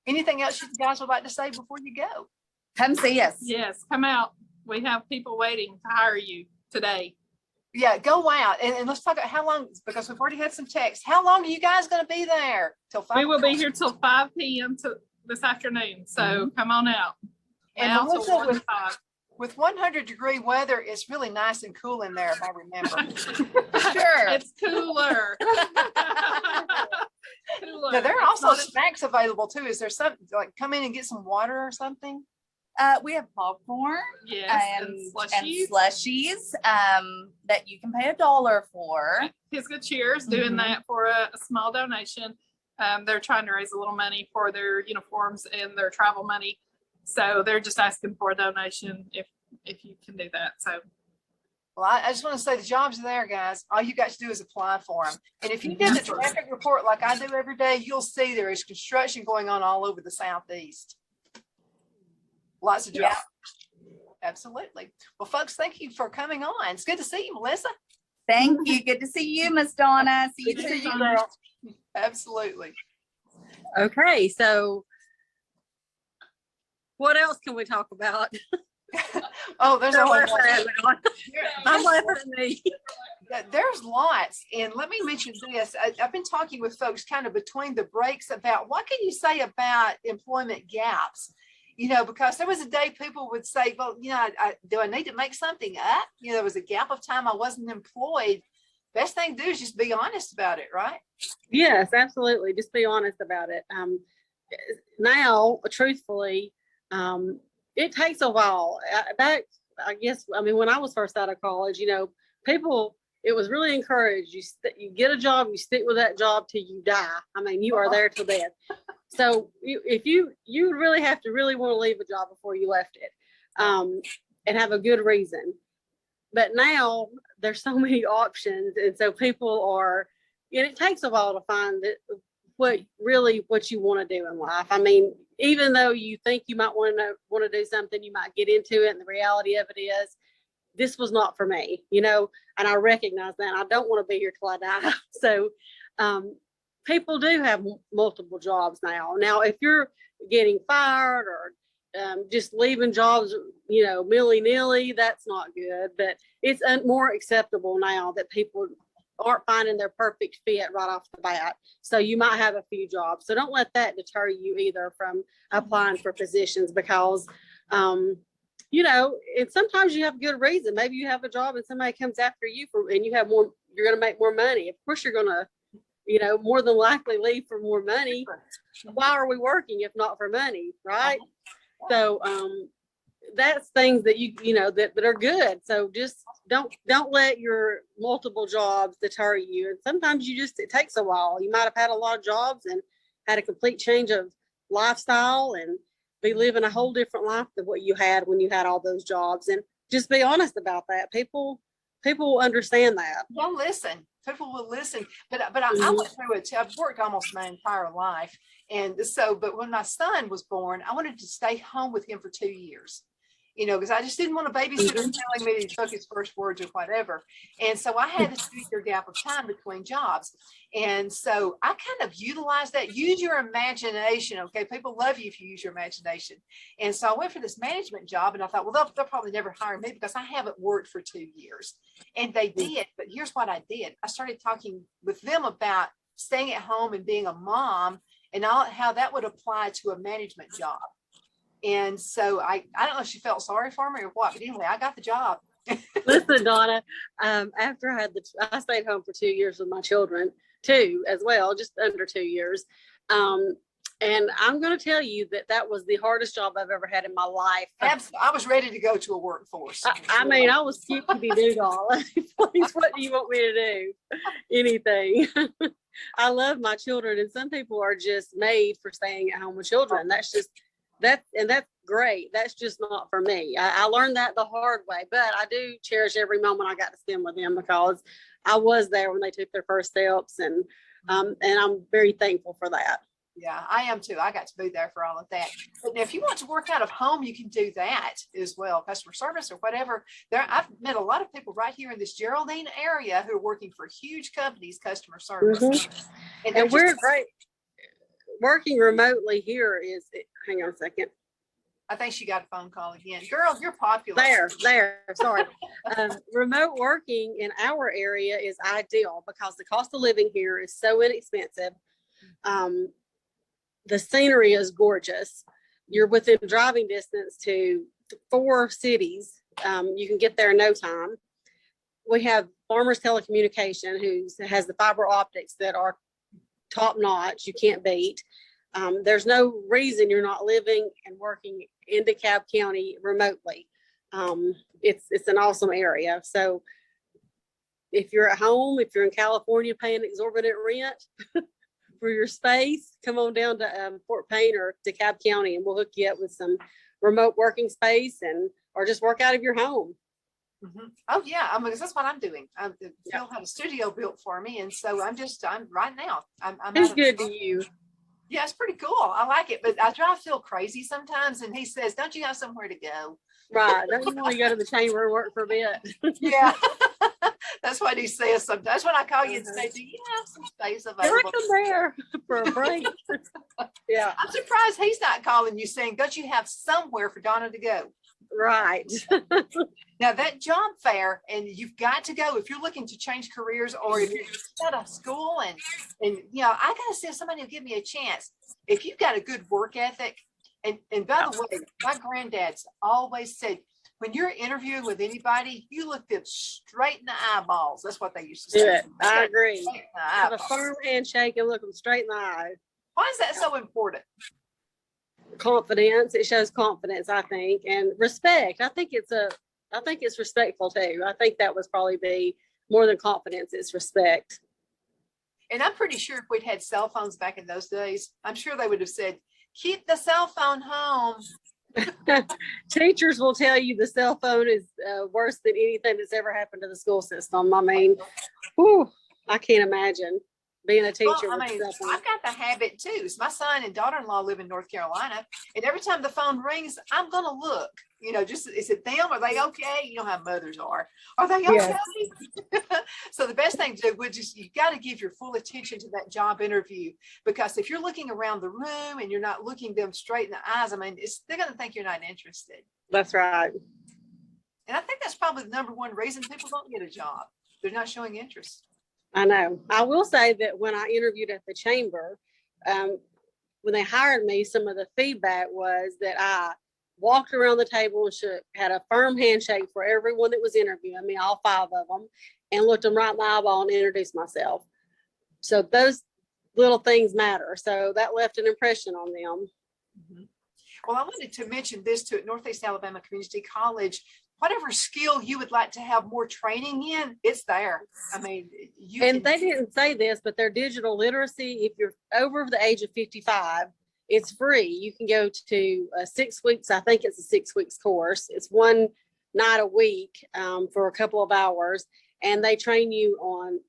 Anything else you guys would like to say before you go? Come see us. yes, come out. We have people waiting to hire you today. Yeah, go out and let's talk about how long, because we've already had some texts. How long are you guys going to be there? Till 5 We will be o'clock? here till 5 p.m. this afternoon. So come on out. And Now till Melissa, 1 to 5. with 100-degree weather, it's really nice and cool in there, if I remember. Sure. It's cooler. Cooler. Now, there are It's also not- snacks available too. Is there something like come in and get some water or something? We have popcorn yes, and and slushies. slushies that you can pay $1 for. His Good Cheers doing Mhm. that for a small donation. They're trying to raise a little money for their uniforms and their travel money. So they're just asking for a donation if you can do that. So Well, I just want to say the jobs are there, guys. All you got to do is apply for them. And if you did the traffic report like I do every day, you'll see there is construction going on all over the Southeast. Lots of jobs. Absolutely. Well, folks, thank you for coming on. It's good to see you, Melissa. Thank you. Good to see you, Miss Donna. See you Good to see too. you, girl. Absolutely. Okay, so what else can we talk about? Oh, there's a whole lot. I'm laughing at me. There's lots. And let me mention this. I've been talking with folks kind of between the breaks about what can you say about employment gaps? You know, because there was a day people would say, well, you know, do I need to make something up? You know, there was a gap of time I wasn't employed. Best thing to do is just be honest about it, right? Yes, absolutely. Just be honest about it. Now, truthfully, it takes a while. I guess, I mean, when I was first out of college, people, it was really encouraged. You get a job, you stick with that job till you die. I mean, you are there till death. So if you really have to really want to leave a job before you left it, and have a good reason. But now there's so many options, and so people are, and it takes a while to find what you want to do in life. I mean, even though you think you might want to do something, you might get into it, and the reality of it is, this was not for me, and I recognize that. I don't want to be here till I die. So people do have multiple jobs now. Now, if you're getting fired or just leaving jobs, willy-nilly, that's not good. But it's more acceptable now that people aren't finding their perfect fit right off the bat. So you might have a few jobs. So don't let that deter you either from applying for positions, because and sometimes you have good reason. Maybe you have a job and somebody comes after you and you have more, you're going to make more money. Of course, you're going to, more than likely leave for more money. Why are we working if not for money? Right. So, that's things that that are good. So just don't let your multiple jobs deter you. And sometimes it takes a while. You might have had a lot of jobs and had a complete change of lifestyle and be living a whole different life than what you had when you had all those jobs. And just be honest about that. People will understand that. They'll listen. People will listen. But I went through it. I've worked almost my entire life. And so, but when my son was born, I wanted to stay home with him for 2 years, because I just didn't want a babysitter telling me he took his first words or whatever. And so I had this 2-year gap of time between jobs. And so I kind of utilized that. Use your imagination. Okay. People love you if you use your imagination. And so I went for this management job, and I thought, well, they'll probably never hire me because I haven't worked for 2 years. And they did. But here's what I did. I started talking with them about staying at home and being a mom, and how that would apply to a management job. And so I don't know if she felt sorry for me or what, but anyway, I got the job. Listen, Donna, after I stayed home for 2 years with my children, 2 as well, just under 2 years. And I'm going to tell you that was the hardest job I've ever had in my life. Absolutely. I was ready to go to a workforce. I mean, I was cute to be doodle. Please, what do you want me to do? Anything. I love my children, and some people are just made for staying at home with children. That's great. That's just not for me. I learned that the hard way, but I do cherish every moment I got to spend with them, because I was there when they took their first steps, and I'm very thankful for that. Yeah, I am too. I got to be there for all of that. But if you want to work out of home, you can do that as well. Customer service or whatever. I've met a lot of people right here in this Geraldine area who are working for huge companies, customer service. Mm-hmm. And we're great. Working remotely here hang on a second. I think she got a phone call again. Girl, you're popular. There. Sorry. Remote working in our area is ideal because the cost of living here is so inexpensive. The scenery is gorgeous. You're within driving distance to 4 cities. You can get there in no time. We have Farmers Telecommunication, who has the fiber optics that are top notch. You can't beat. There's no reason you're not living and working in DeKalb County remotely. It's an awesome area. So if you're at home, if you're in California paying exorbitant rent for your space, come on down to Fort Payne or DeKalb County, and we'll hook you up with some remote working space, or just work out of your home. Mm-hmm. Oh yeah, because that's what I'm doing. Phil had a studio built for me, and so I'm right now. It's good to you. Yeah, it's pretty cool. I like it, but I drive Phil crazy sometimes, and he says, "Don't you have somewhere to go?" Right? Don't you want to go to the chamber and work for a bit? Yeah, that's what he says sometimes. That's when I call you and say, "Do you have some space available?" Come there for a break. Yeah, I'm surprised he's not calling you saying, "Don't you have somewhere for Donna to go?" Right. Now that job fair, and you've got to go if you're looking to change careers, or if you're out of school, and I gotta see if somebody will give me a chance. If you've got a good work ethic, and by the way, my granddad's always said, when you're interviewing with anybody, you look them straight in the eyeballs. That's what they used to say. Yeah, I agree. Have a firm handshake and look them straight in the eye. Why is that so important? confidence. It shows confidence, I think, and respect. I think it's respectful too. I think that would probably be more than confidence. It's respect. And I'm pretty sure if we'd had cell phones back in those days, I'm sure they would have said, keep the cell phone home. Teachers will tell you the cell phone is worse than anything that's ever happened to the school system. I mean, whew, I can't imagine being a teacher. Well, I mean, I've got the habit too. So my son and daughter-in-law live in North Carolina, and every time the phone rings, I'm gonna look. You know, just is it them? Are they okay? You know how mothers are. Are they okay? Yes. So the best thing to do would just, you got to give your full attention to that job interview, because if you're looking around the room and you're not looking them straight in the eyes, I mean, they're going to think you're not interested. That's right. And I think that's probably the number one reason people don't get a job. They're not showing interest. I know. I will say that when I interviewed at the chamber, when they hired me, some of the feedback was that I walked around the table and had a firm handshake for everyone that was interviewing me, all 5 of them, and looked them right in the eyeball and introduced myself. So those little things matter. So that left an impression on them. Mm-hmm. Well, I wanted to mention this too. At Northeast Alabama Community College, whatever skill you would like to have more training in, it's there. I mean, they didn't say this, but their digital literacy, if you're over the age of 55, it's free. You can go to 6 weeks. I think it's a 6 weeks course. It's one night a week for a couple of hours. And they train you on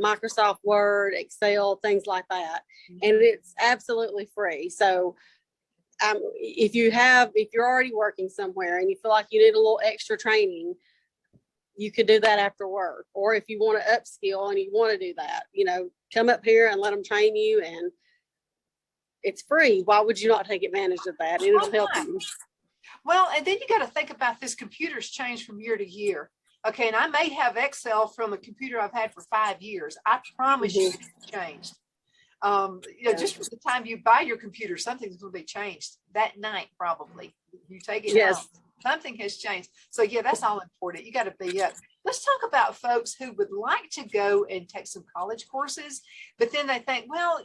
Microsoft Word, Excel, things like that. Mm-hmm. And it's absolutely free. So if you're already working somewhere and you feel like you need a little extra training, you could do that after work. Or if you want to upskill and you want to do that, come up here and let them train you, and it's free. Why would you not take advantage of that? It'll help you. Well, and then you got to think about this. Computers change from year to year. Okay, and I may have Excel from a computer I've had for 5 years. I promise you it's changed. Just from the time you buy your computer, something's going to be changed that night, probably. You take it home. Something has changed. So yeah, that's all important. You got to be up. Let's talk about folks who would like to go and take some college courses, but then they think, well,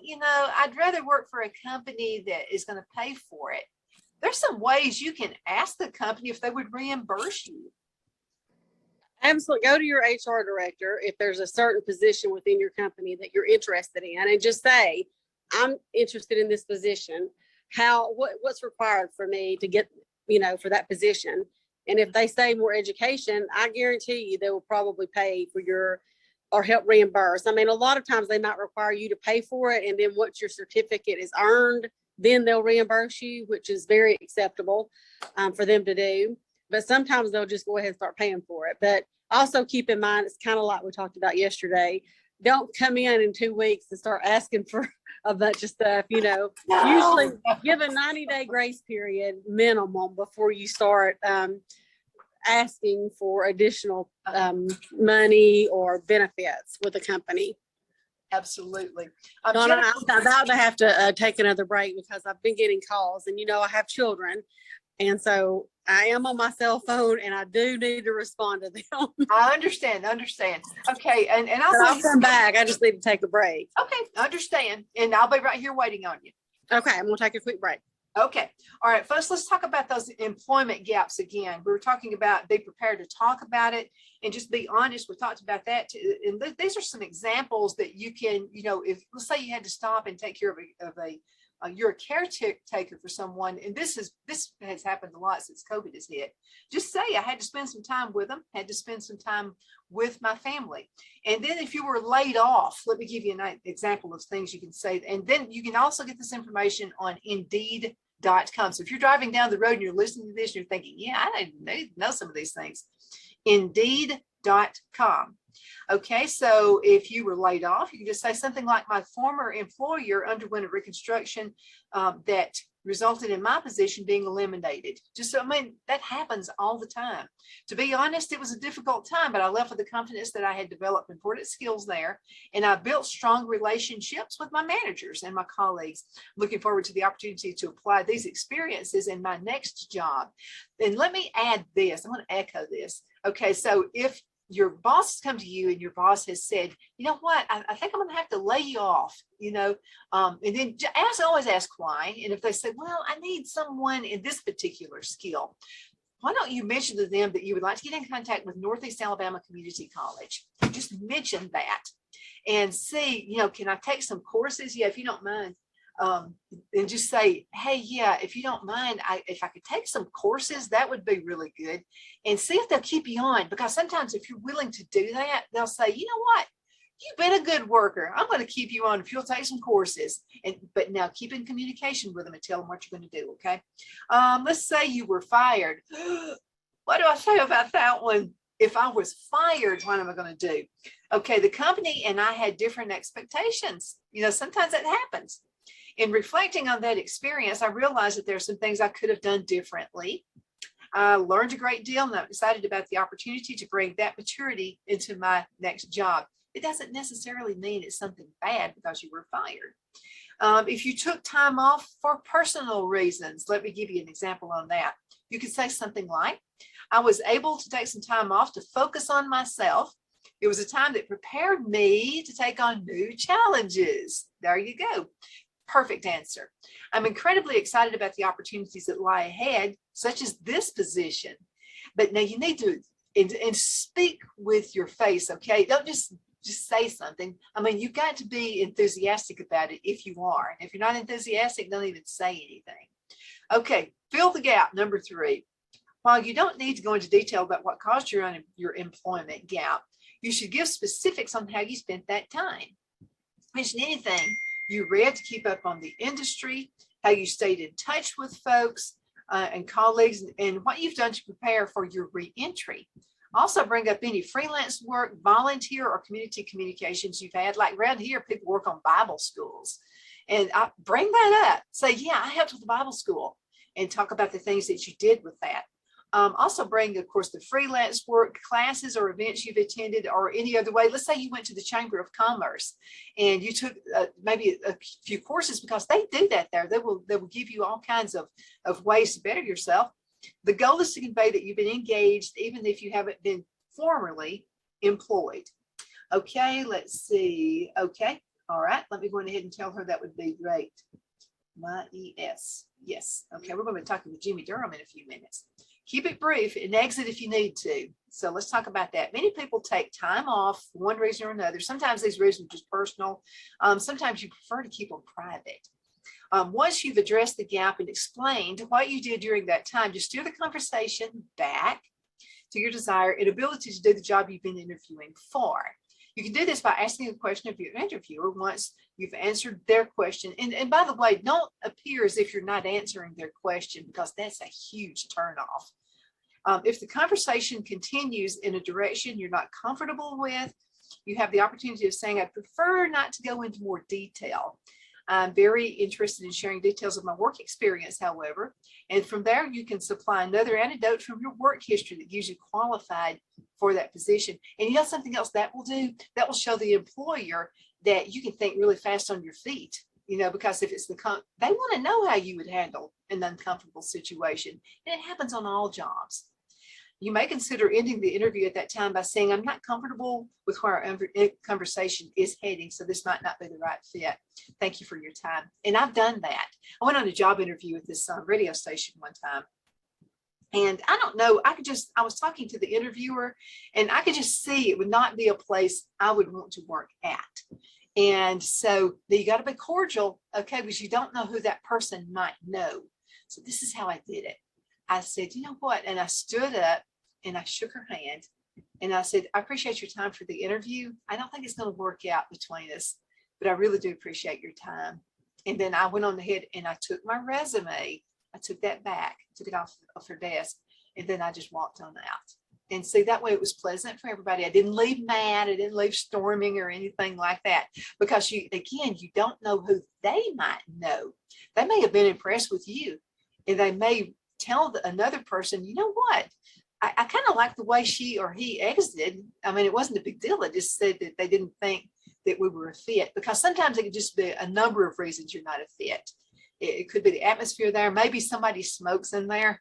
I'd rather work for a company that is going to pay for it. There's some ways you can ask the company if they would reimburse you. Absolutely. Go to your HR director if there's a certain position within your company that you're interested in, and just say, I'm interested in this position. What's required for me to get, for that position? And if they say more education, I guarantee you they will probably pay for or help reimburse. I mean, a lot of times they might require you to pay for it, and then once your certificate is earned, then they'll reimburse you, which is very acceptable for them to do. But sometimes they'll just go ahead and start paying for it. But also keep in mind, it's kind of like we talked about yesterday. Don't come in 2 weeks and start asking for a bunch of stuff. No. Usually give a 90-day grace period minimum before you start asking for additional money or benefits with the company. Absolutely. Donna, I'm about to have to take another break because I've been getting calls, and I have children. And so I am on my cell phone, and I do need to respond to them. I understand. Okay. And I'll come back. I just need to take a break. Okay. Understand. And I'll be right here waiting on you. Okay. I'm going to take a quick break. Okay. All right, folks, let's talk about those employment gaps again. We were talking about be prepared to talk about it and just be honest. We talked about that too. And these are some examples that you can, if let's say you had to stop and take care of you're a caretaker for someone, and this has happened a lot since COVID has hit. Just say, I had to spend some time with them, had to spend some time with my family. And then if you were laid off, let me give you an example of things you can say. And then you can also get this information on Indeed.com. So if you're driving down the road and you're listening to this, and you're thinking, yeah, I need to know some of these things. Indeed.com. Okay, so if you were laid off, you can just say something like, my former employer underwent a reconstruction that resulted in my position being eliminated. That happens all the time. To be honest, it was a difficult time, but I left with the confidence that I had developed important skills there, and I built strong relationships with my managers and my colleagues. Looking forward to the opportunity to apply these experiences in my next job. And let me add this, I'm going to echo this. Okay, so if your boss has come to you and your boss has said, you know what, I think I'm going to have to lay you off, and then always ask why. And if they say, well, I need someone in this particular skill, why don't you mention to them that you would like to get in contact with Northeast Alabama Community College? Just mention that and see, can I take some courses? Yeah, if you don't mind. And just say, hey, yeah, if you don't mind, if I could take some courses, that would be really good. And see if they'll keep you on, because sometimes if you're willing to do that, they'll say, you know what, you've been a good worker. I'm going to keep you on if you'll take some courses. But now keep in communication with them and tell them what you're going to do. Okay. Let's say you were fired. What do I say about that one? If I was fired, what am I going to do? Okay. The company and I had different expectations. Sometimes that happens. In reflecting on that experience, I realized that there are some things I could have done differently. I learned a great deal, and I'm excited about the opportunity to bring that maturity into my next job. It doesn't necessarily mean it's something bad because you were fired. If you took time off for personal reasons, let me give you an example on that. You could say something like, I was able to take some time off to focus on myself. It was a time that prepared me to take on new challenges. There you go. Perfect answer. I'm incredibly excited about the opportunities that lie ahead, such as this position. But now you need to and speak with your face, okay? Don't just say something. I mean, you've got to be enthusiastic about it if you are. And if you're not enthusiastic, don't even say anything. Okay, fill the gap, number 3. While you don't need to go into detail about what caused your employment gap, you should give specifics on how you spent that time. Mention anything you read to keep up on the industry, how you stayed in touch with folks and colleagues, and what you've done to prepare for your re-entry. Also bring up any freelance work, volunteer, or community communications you've had. Like around here, people work on Bible schools. And I bring that up. Say, yeah, I helped with the Bible school, and talk about the things that you did with that. Also bring, of course, the freelance work, classes or events you've attended, or any other way. Let's say you went to the Chamber of Commerce and you took maybe a few courses, because they do that there. They will give you all kinds of ways to better yourself. The goal is to convey that you've been engaged, even if you haven't been formally employed. Okay, let's see. Okay, all right. Let me go ahead and tell her that would be great. My ES. Yes. Okay, we're going to be talking to Jimmy Durham in a few minutes. Keep it brief and exit if you need to. So let's talk about that. Many people take time off for one reason or another. Sometimes these reasons are just personal. Sometimes you prefer to keep them private. Once you've addressed the gap and explained what you did during that time, just steer the conversation back to your desire and ability to do the job you've been interviewing for. You can do this by asking a question of your interviewer once you've answered their question. And by the way, don't appear as if you're not answering their question, because that's a huge turnoff. If the conversation continues in a direction you're not comfortable with, you have the opportunity of saying, I prefer not to go into more detail. I'm very interested in sharing details of my work experience, however, and from there you can supply another anecdote from your work history that gives you qualified for that position. And you know something else that will do? That will show the employer that you can think really fast on your feet, because if it's they want to know how you would handle an uncomfortable situation. And it happens on all jobs. You may consider ending the interview at that time by saying, I'm not comfortable with where our conversation is heading, so this might not be the right fit. Thank you for your time. And I've done that. I went on a job interview at this radio station one time. And I don't know, I was talking to the interviewer, and I could just see it would not be a place I would want to work at. And so you got to be cordial, okay, because you don't know who that person might know. So this is how I did it. I said, you know what? And I stood up and I shook her hand and I said, I appreciate your time for the interview. I don't think it's going to work out between us, but I really do appreciate your time. And then I went on ahead and I took my resume. I took that back, took it off her desk, and then I just walked on out. And see, that way it was pleasant for everybody. I didn't leave mad. I didn't leave storming or anything like that, because you don't know who they might know. They may have been impressed with you, and they may tell another person, you know what? I kind of like the way she or he exited. I mean, it wasn't a big deal. It just said that they didn't think that we were a fit, because sometimes it could just be a number of reasons you're not a fit. It could be the atmosphere there. Maybe somebody smokes in there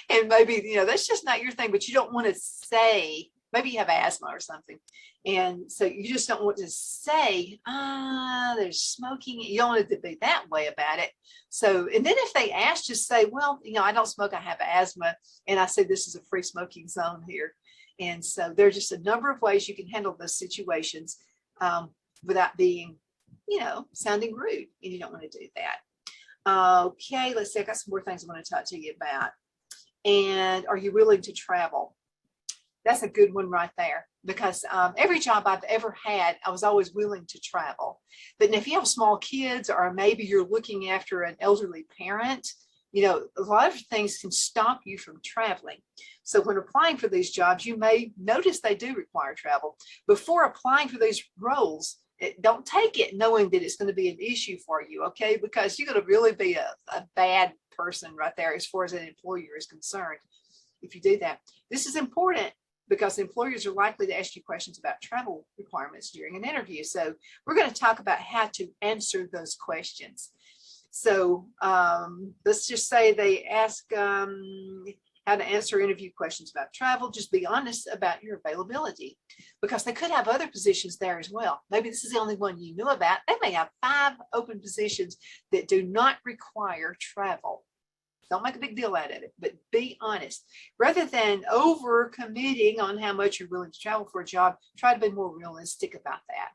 and maybe, that's just not your thing, but you don't want to say maybe you have asthma or something. And so you just don't want to say, there's smoking. You don't want it to be that way about it. So, and then if they ask, just say, well, I don't smoke, I have asthma. And I say, this is a free smoking zone here. And so there's just a number of ways you can handle those situations without being, sounding rude. And you don't want to do that. Okay, let's see. I got some more things I want to talk to you about. And are you willing to travel? That's a good one right there, because every job I've ever had, I was always willing to travel. But if you have small kids, or maybe you're looking after an elderly parent, a lot of things can stop you from traveling. So when applying for these jobs, you may notice they do require travel. Before applying for these roles, don't take it knowing that it's going to be an issue for you, okay? Because you're going to really be a bad person right there as far as an employer is concerned if you do that. This is important because employers are likely to ask you questions about travel requirements during an interview. So we're going to talk about how to answer those questions. So let's just say they ask how to answer interview questions about travel. Just be honest about your availability, because they could have other positions there as well. Maybe this is the only one you knew about. They may have 5 open positions that do not require travel. Don't make a big deal out of it, but be honest. Rather than over committing on how much you're willing to travel for a job, try to be more realistic about that.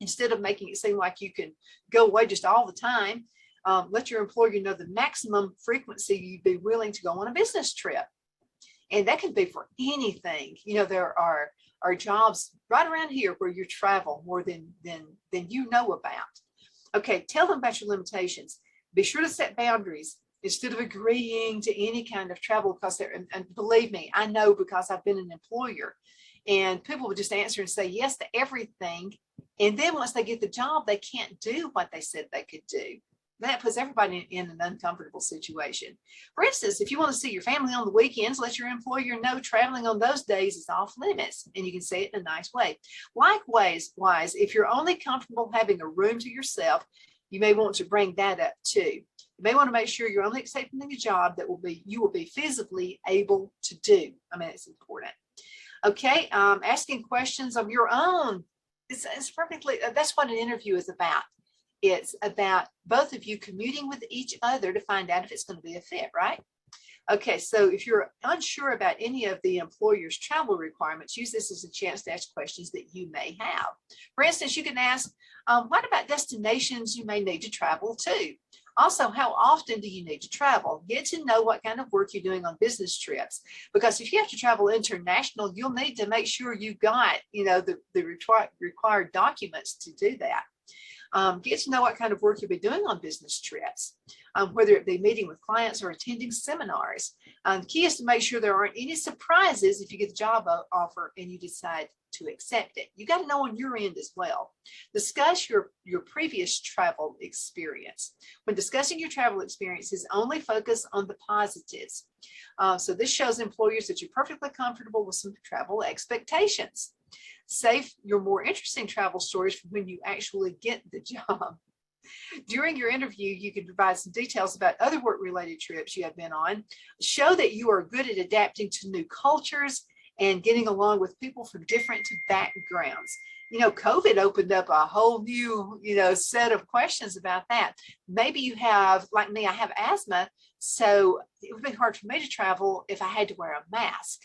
Instead of making it seem like you can go away just all the time, let your employer know the maximum frequency you'd be willing to go on a business trip. And that can be for anything. There are jobs right around here where you travel more than you know about. Okay, tell them about your limitations. Be sure to set boundaries instead of agreeing to any kind of travel, because and believe me, I know, because I've been an employer, and people would just answer and say yes to everything. And then once they get the job, they can't do what they said they could do. That puts everybody in an uncomfortable situation. For instance, if you want to see your family on the weekends, let your employer know traveling on those days is off limits, and you can say it in a nice way. Likewise, if you're only comfortable having a room to yourself, you may want to bring that up too. You may want to make sure you're only accepting a job that you will be physically able to do. It's important. Okay, asking questions of your own. It's perfectly, that's what an interview is about. It's about both of you commuting with each other to find out if it's going to be a fit, right? Okay, so if you're unsure about any of the employer's travel requirements, use this as a chance to ask questions that you may have. For instance, you can ask, what about destinations you may need to travel to? Also, how often do you need to travel? Get to know what kind of work you're doing on business trips, because if you have to travel international, you'll need to make sure you've got, the required documents to do that. Get to know what kind of work you'll be doing on business trips, whether it be meeting with clients or attending seminars. The key is to make sure there aren't any surprises if you get the job offer and you decide to accept it. You got to know on your end as well. Discuss your previous travel experience. When discussing your travel experiences, only focus on the positives. So this shows employers that you're perfectly comfortable with some travel expectations. Save your more interesting travel stories for when you actually get the job. During your interview, you can provide some details about other work-related trips you have been on. Show that you are good at adapting to new cultures and getting along with people from different backgrounds. COVID opened up a whole new, set of questions about that. Maybe you have, like me, I have asthma, so it would be hard for me to travel if I had to wear a mask.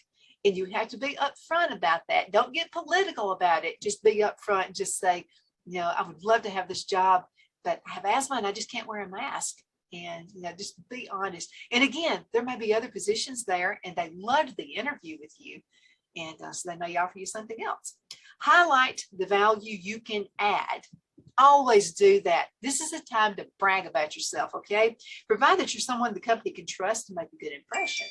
And you have to be upfront about that. Don't get political about it. Just be upfront and just say, I would love to have this job, but I have asthma and I just can't wear a mask. And, just be honest. And again, there may be other positions there and they loved the interview with you. And so they may offer you something else. Highlight the value you can add. Always do that. This is a time to brag about yourself, okay? Provide that you're someone the company can trust to make a good impression.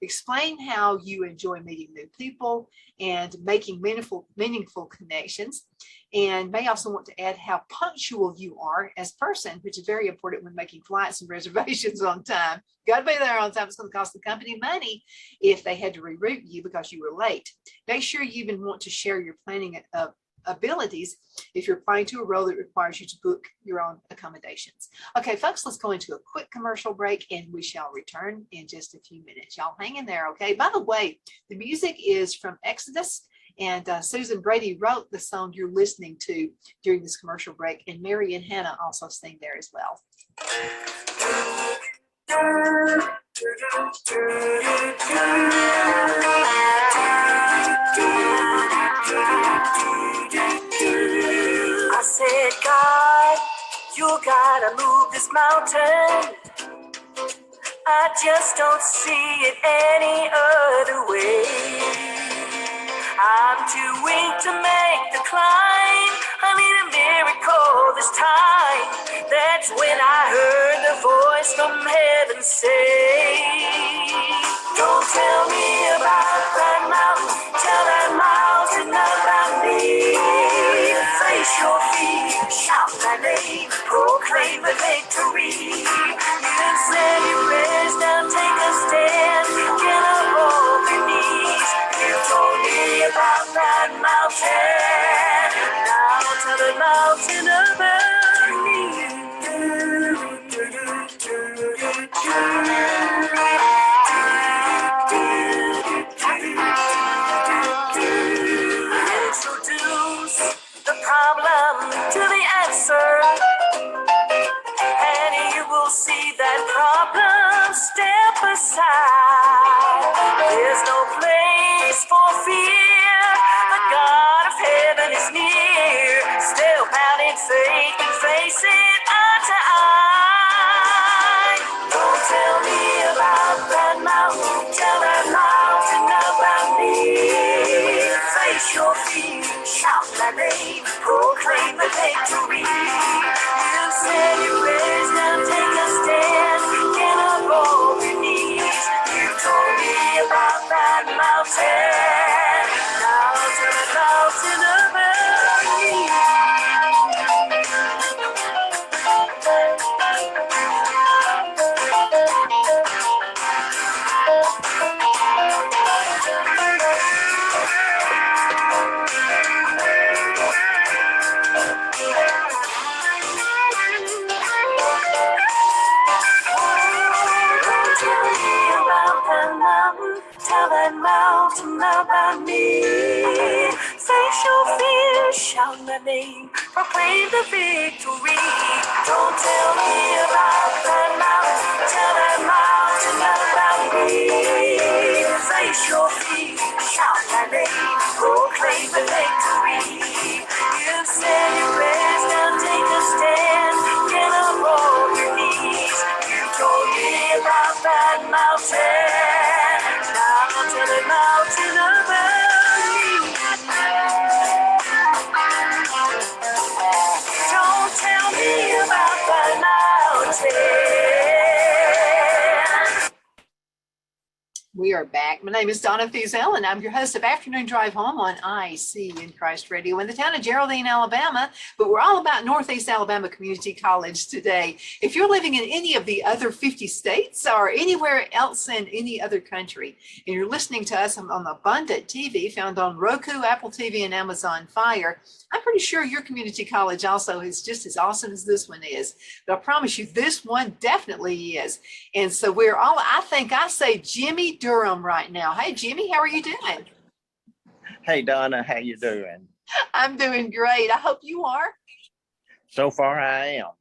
Explain how you enjoy meeting new people and making meaningful connections. And may also want to add how punctual you are as a person, which is very important when making flights and reservations on time. Got to be there on time. It's going to cost the company money if they had to reroute you because you were late. Make sure you even want to share your planning of abilities if you're applying to a role that requires you to book your own accommodations. Okay, folks, let's go into a quick commercial break and we shall return in just a few minutes. Y'all hang in there, okay? By the way, the music is from Exodus, and Susan Brady wrote the song you're listening to during this commercial break, and Mary and Hannah also sing there as well. I said, God, you gotta move this mountain. I just don't see it any other way. I'm too weak to make the climb. I need a miracle this time. That's when I heard the voice from heaven say, don't tell me about that mountain, tell that mountain about me. Face your feet, shout my name, proclaim the victory. You said your prayers, now take a stand, get up off your knees. You told me about that mountain, now tell the mountain about me. Introduce the problem to the answer, and you will see that problem step aside. There's no place for fear, the God of heaven is near. Step out in faith and face it eye to eye. Don't tell me about that mountain, tell that mountain about me. Face your fear, shout my name, proclaim the victory. You said your prayers, now take a stand, get up off your knees. You told me about that mountain, now tell the mountain about me. Tell that mountain about me. Face your fear, shout my name, proclaim the victory. Don't tell me about that mountain, tell that mountain about me. Face your fear, shout my name, proclaim the victory. You said your prayers, now take a stand, get up on your knees. You told me about that mountain, now tell the mountain about me. Don't tell me about that mountain. We are back. My name is Donna Feazell, and I'm your host of Afternoon Drive Home on IC in Christ Radio in the town of Geraldine, Alabama. But we're all about Northeast Alabama Community College today. If you're living in any of the other 50 states or anywhere else in any other country, and you're listening to us on Abundant TV, found on Roku, Apple TV, and Amazon Fire, I'm pretty sure your community college also is just as awesome as this one is. But I promise you, this one definitely is. And so we're all, I think I say Jimmy Durham right now. Hey, Jimmy, how are you doing? Hey, Donna, how you doing? I'm doing great. I hope you are. So far, I am.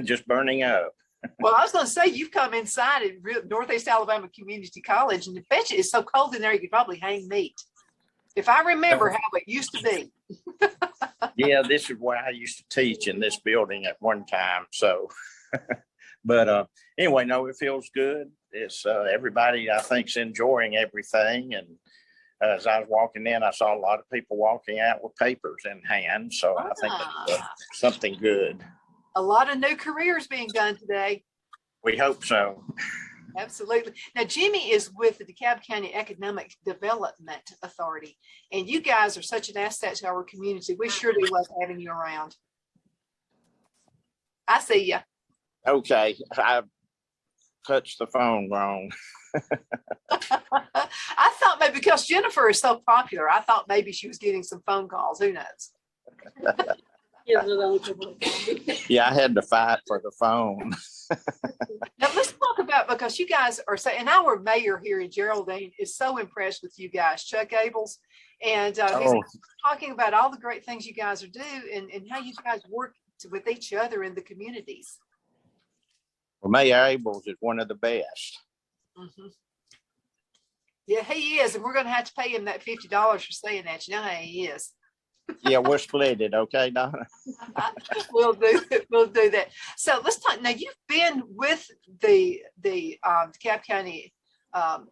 Just burning up. Well, I was going to say, you've come inside at Northeast Alabama Community College, and I bet you it's so cold in there, you could probably hang meat. If I remember how it used to be. Yeah, this is where I used to teach in this building at one time. So, but anyway, no, it feels good. It's everybody, I think, is enjoying everything. And as I was walking in, I saw a lot of people walking out with papers in hand. So I think it's something good. A lot of new careers being done today. We hope so. Absolutely. Now, Jimmy is with the DeKalb County Economic Development Authority, and you guys are such an asset to our community. We sure do love having you around. I see you. Okay, I touched the phone wrong. I thought maybe because Jennifer is so popular, I thought maybe she was getting some phone calls. Who knows? Kids are the only people that can. Yeah, I had to fight for the phone. Now let's talk about, because you guys are saying, and our mayor here in Geraldine is so impressed with you guys, Chuck Abels. And he's Oh, talking about all the great things you guys are doing and how you guys work with each other in the communities. well, Mayor Abels is one of the best. Mhm. Yeah, he is. And we're going to have to pay him that $50 for saying that. You know how he is. Yeah, we're split it, okay, Donna? We'll do it. We'll do that. So let's talk. Now you've been with the DeKalb County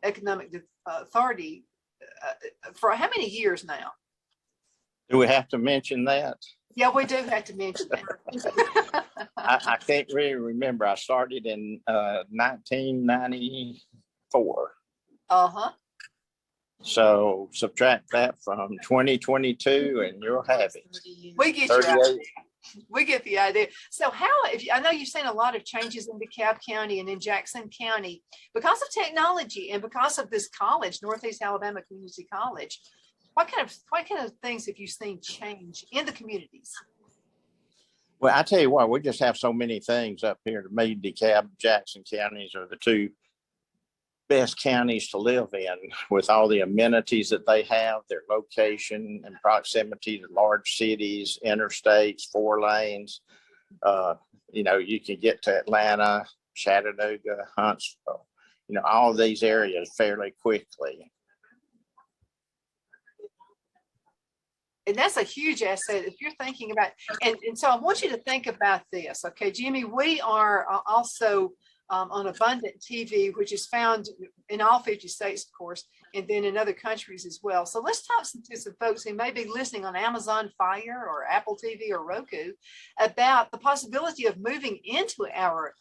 Economic Authority for how many years now? Do we have to mention that? Yeah, we do have to mention that. I can't really remember. I started in 1994. Uh-huh. So subtract that from 2022 and you'll have it. We get your 38. idea. We get the idea. So how, I know you've seen a lot of changes in DeKalb County and in Jackson County because of technology and because of this college, Northeast Alabama Community College. What kind of things have you seen change in the communities? Well, I tell you what, we just have so many things up here. To me, DeKalb, Jackson counties are the two best counties to live in with all the amenities that they have, their location and proximity to large cities, interstates, 4 lanes. You can get to Atlanta, Chattanooga, Huntsville, all these areas fairly quickly. And that's a huge asset if you're thinking about, and so I want you to think about this. Okay, Jimmy, we are also on Abundant TV, which is found in all 50 states, of course, and then in other countries as well. So let's talk to some folks who may be listening on Amazon Fire or Apple TV or Roku about the possibility of moving into our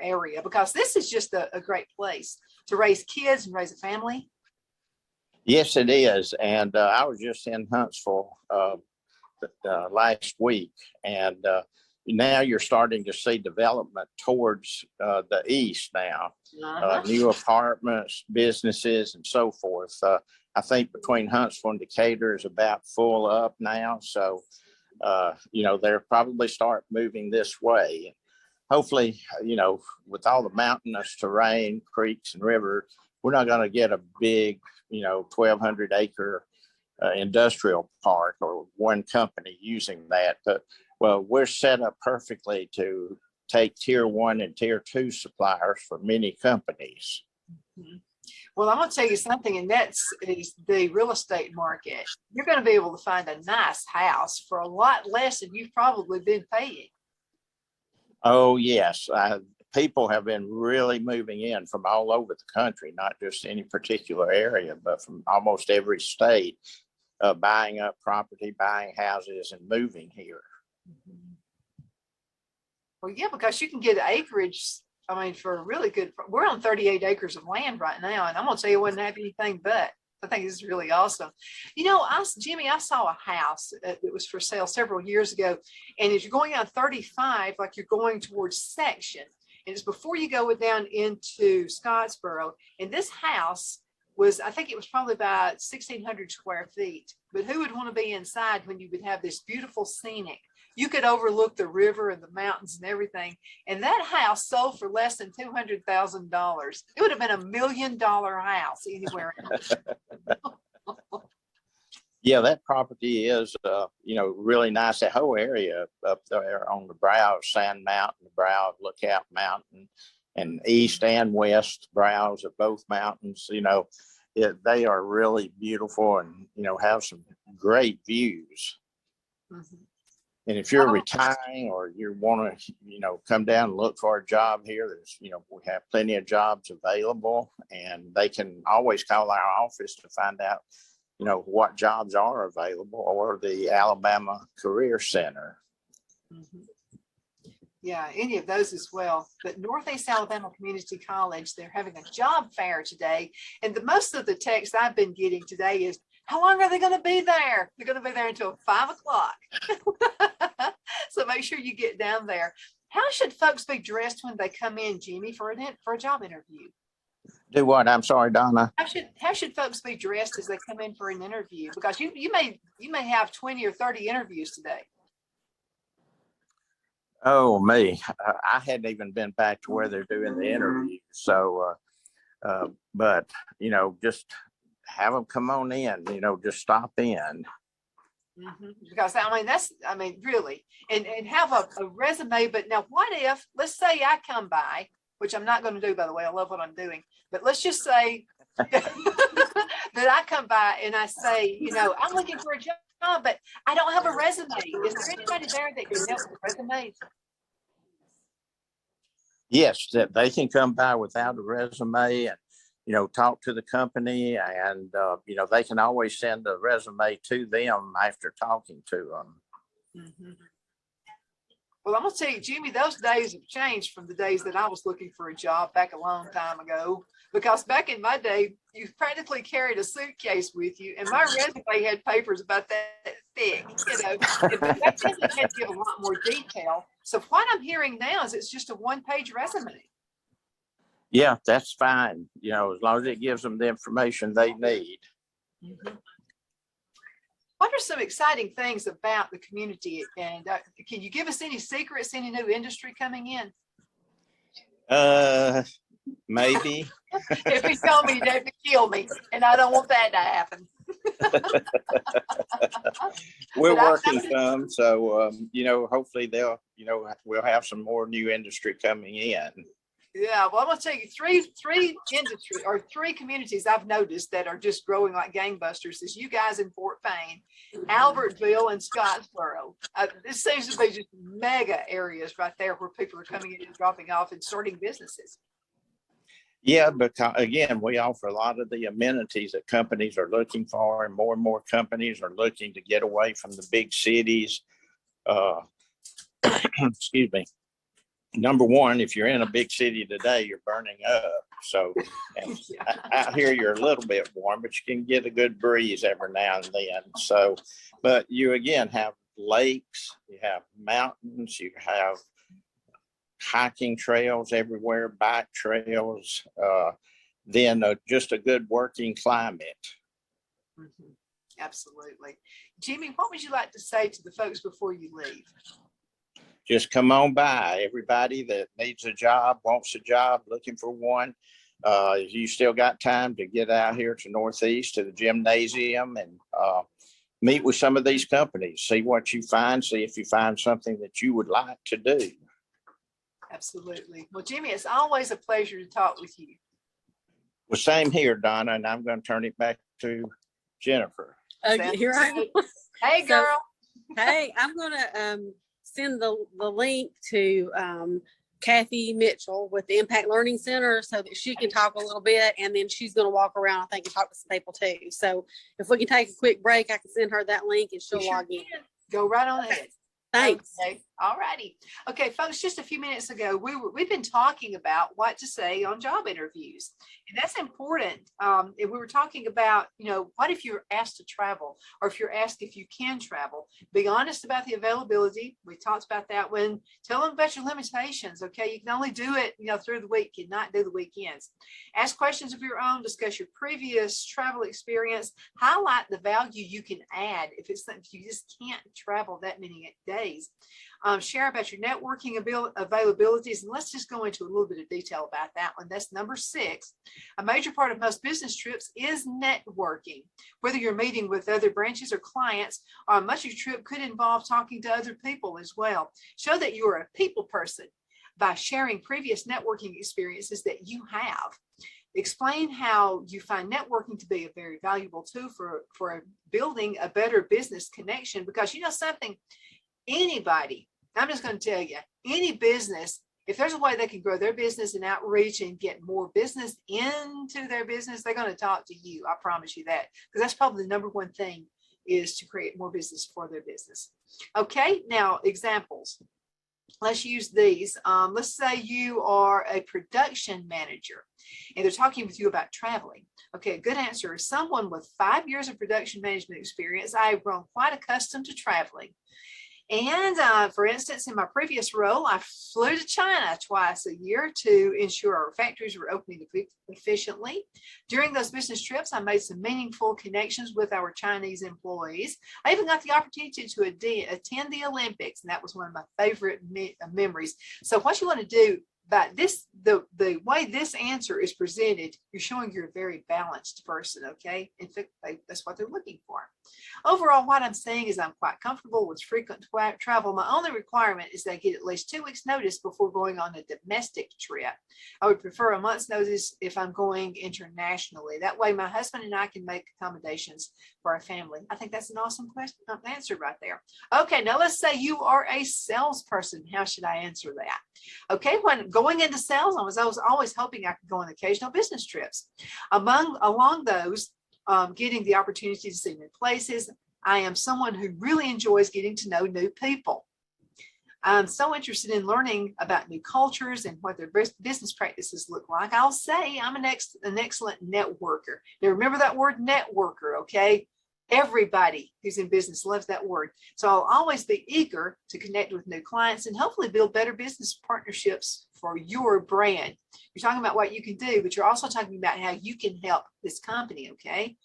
area, because this is just a great place to raise kids and raise a family. Yes, it is. And I was just in Huntsville last week, and now you're starting to see development towards the east now, new apartments, businesses, and so forth. I think between Huntsville and Decatur is about full up now. So, they'll probably start moving this way. Hopefully, with all the mountainous terrain, creeks and rivers, we're not going to get a big, 1,200 acre industrial park or one company using that. But well, we're set up perfectly to take tier 1 and tier 2 suppliers for many companies. Well, I'm going to tell you something, and is the real estate market. You're going to be able to find a nice house for a lot less than you've probably been paying. Oh, yes. People have been really moving in from all over the country, not just any particular area, but from almost every state, buying up property, buying houses, and moving here. Well, yeah, because you can get acreage. I mean, for a really good, we're on 38 acres of land right now, and I'm going to tell you, it wouldn't have anything but. I think this is really awesome. Jimmy, I saw a house that was for sale several years ago, and as you're going on 35, like you're going towards Section, and it's before you go down into Scottsboro, and this house was, I think it was probably about 1,600 square feet, but who would want to be inside when you would have this beautiful scenic? You could overlook the river and the mountains and everything. And that house sold for less than $200,000. It would have been $1 million house anywhere else. Yeah, that property is, really nice. That whole area up there on the brow of Sand Mountain, the brow of Lookout Mountain, and east and west brows of both mountains, they are really beautiful and, have some great views. Mm-hmm. And if you're retiring or you want to, come down and look for a job here, there's, we have plenty of jobs available, and they can always call our office to find out, what jobs are available, or the Alabama Career Center. Mm-hmm. Yeah, any of those as well. But Northeast Alabama Community College, they're having a job fair today. And most of the text I've been getting today is, how long are they going to be there? They're going to be there until 5 o'clock. So make sure you get down there. How should folks be dressed when they come in, Jimmy, for a job interview? Do what? I'm sorry, Donna. How should folks be dressed as they come in for an interview? Because you may have 20 or 30 interviews today. Oh, me. I hadn't even been back to where they're doing the interview. So, but, just have them come on in, just stop in. Because really, and have a resume. But now what if, let's say I come by, which I'm not going to do, by the way, I love what I'm doing, but let's just say that I come by and I say, I'm looking for a job, but I don't have a resume. Is there anybody there that can help with resumes? Yes, that they can come by without a resume and, talk to the company and, they can always send a resume to them after talking to them. Well, I'm going to tell you, Jimmy, those days have changed from the days that I was looking for a job back a long time ago. Because back in my day, you practically carried a suitcase with you, and my resume had papers about that thick. Back then it had to give a lot more detail. So what I'm hearing now is it's just a one-page resume. Yeah, that's fine. As long as it gives them the information they need. What are some exciting things about the community? And can you give us any secrets, any new industry coming in? Maybe. If he told me, he'd have to kill me, and I don't want that to happen. We're working some, so hopefully we'll have some more new industry coming in. Yeah, well, I'm gonna tell you three industry or three communities I've noticed that are just growing like gangbusters is you guys in Fort Payne, Albertville, and Scottsboro. This seems to be just mega areas right there where people are coming in and dropping off and starting businesses. Yeah, because again, we offer a lot of the amenities that companies are looking for, and more companies are looking to get away from the big cities. Excuse me. Number one, if you're in a big city today, you're burning up. So out here, you're a little bit warm, but you can get a good breeze every now and then. So, but you again have lakes, you have mountains, you have hiking trails everywhere, bike trails, then just a good working climate. Absolutely. Jimmy, what would you like to say to the folks before you leave? Just come on by. Everybody that needs a job, wants a job, looking for one, you still got time to get out here to Northeast to the gymnasium and meet with some of these companies, see what you find, see if you find something that you would like to do. Absolutely. Well, Jimmy, it's always a pleasure to talk with you. Well, same here, Donna, and I'm going to turn it back to Jennifer. Here I am. Hey, girl. Hey, I'm going to send the link to Kathy Mitchell with the Impact Learning Center so that she can talk a little bit, and then she's going to walk around, I think, and talk to some people too. So if we can take a quick break, I can send her that link and she'll log in. Go right on ahead. Thanks. Okay. All righty. Okay, folks, just a few minutes ago, we've been talking about what to say on job interviews. And that's important. And we were talking about, what if you're asked to travel, or if you're asked if you can travel? Be honest about the availability. We talked about that one. Tell them about your limitations. Okay, you can only do it, through the week, you cannot do the weekends. Ask questions of your own, discuss your previous travel experience, highlight the value you can add if it's something you just can't travel that many days. Share about your networking availabilities, and let's just go into a little bit of detail about that one. That's number 6. A major part of most business trips is networking. Whether you're meeting with other branches or clients, much of your trip could involve talking to other people as well. Show that you're a people person by sharing previous networking experiences that you have. Explain how you find networking to be a very valuable tool for building a better business connection, because something, anybody, I'm just going to tell you, any business, if there's a way they can grow their business and outreach and get more business into their business, they're going to talk to you. I promise you that, because that's probably the number one thing, is to create more business for their business. Okay, now examples. Let's use these. Let's say you are a production manager and they're talking with you about traveling. Okay, a good answer is someone with 5 years of production management experience. I have grown quite accustomed to traveling. And for instance, in my previous role, I flew to China twice a year to ensure our factories were opening efficiently. During those business trips, I made some meaningful connections with our Chinese employees. I even got the opportunity to attend the Olympics, and that was one of my favorite memories. So what you want to do about this, the way this answer is presented, you're showing you're a very balanced person, okay? In fact, that's what they're looking for. Overall, what I'm saying is I'm quite comfortable with frequent travel. My only requirement is that I get at least 2 weeks notice before going on a domestic trip. I would prefer a month's notice if I'm going internationally. That way my husband and I can make accommodations for our family. I think that's an awesome question, answer right there. Okay, now let's say you are a salesperson. How should I answer that? Okay, when going into sales, I was always hoping I could go on occasional business trips. Along those, getting the opportunity to see new places. I am someone who really enjoys getting to know new people. I'm so interested in learning about new cultures and what their business practices look like. I'll say I'm an excellent networker. Now remember that word networker, okay? Everybody who's in business loves that word. So I'll always be eager to connect with new clients and hopefully build better business partnerships for your brand. You're talking about what you can do, but you're also talking about how you can help this company, okay?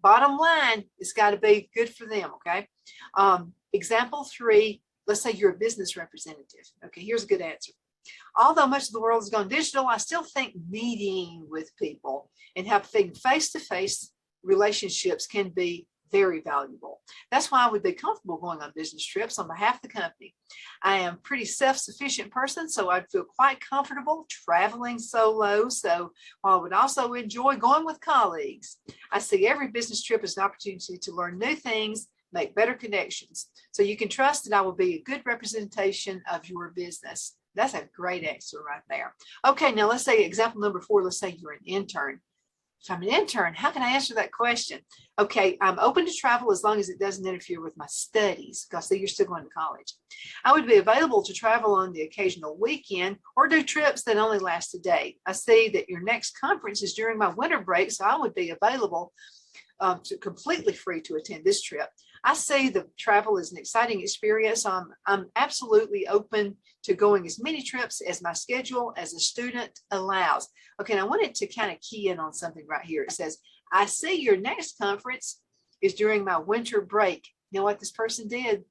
Bottom line, it's got to be good for them, okay? Example 3, let's say you're a business representative. Okay, here's a good answer. Although much of the world has gone digital, I still think meeting with people and having face-to-face relationships can be very valuable. That's why I would be comfortable going on business trips on behalf of the company. I am a pretty self-sufficient person, so I'd feel quite comfortable traveling solo. So while I would also enjoy going with colleagues, I see every business trip as an opportunity to learn new things, make better connections. So you can trust that I will be a good representation of your business. That's a great answer right there. Okay, now let's say example number 4, let's say you're an intern. If I'm an intern, how can I answer that question? Okay, I'm open to travel as long as it doesn't interfere with my studies, because you're still going to college. I would be available to travel on the occasional weekend or do trips that only last a day. I see that your next conference is during my winter break, so I would be available completely free to attend this trip. I see the travel as an exciting experience. I'm absolutely open to going as many trips as my schedule as a student allows. Okay, and I wanted to kind of key in on something right here. It says, I see your next conference is during my winter break. You know what this person did?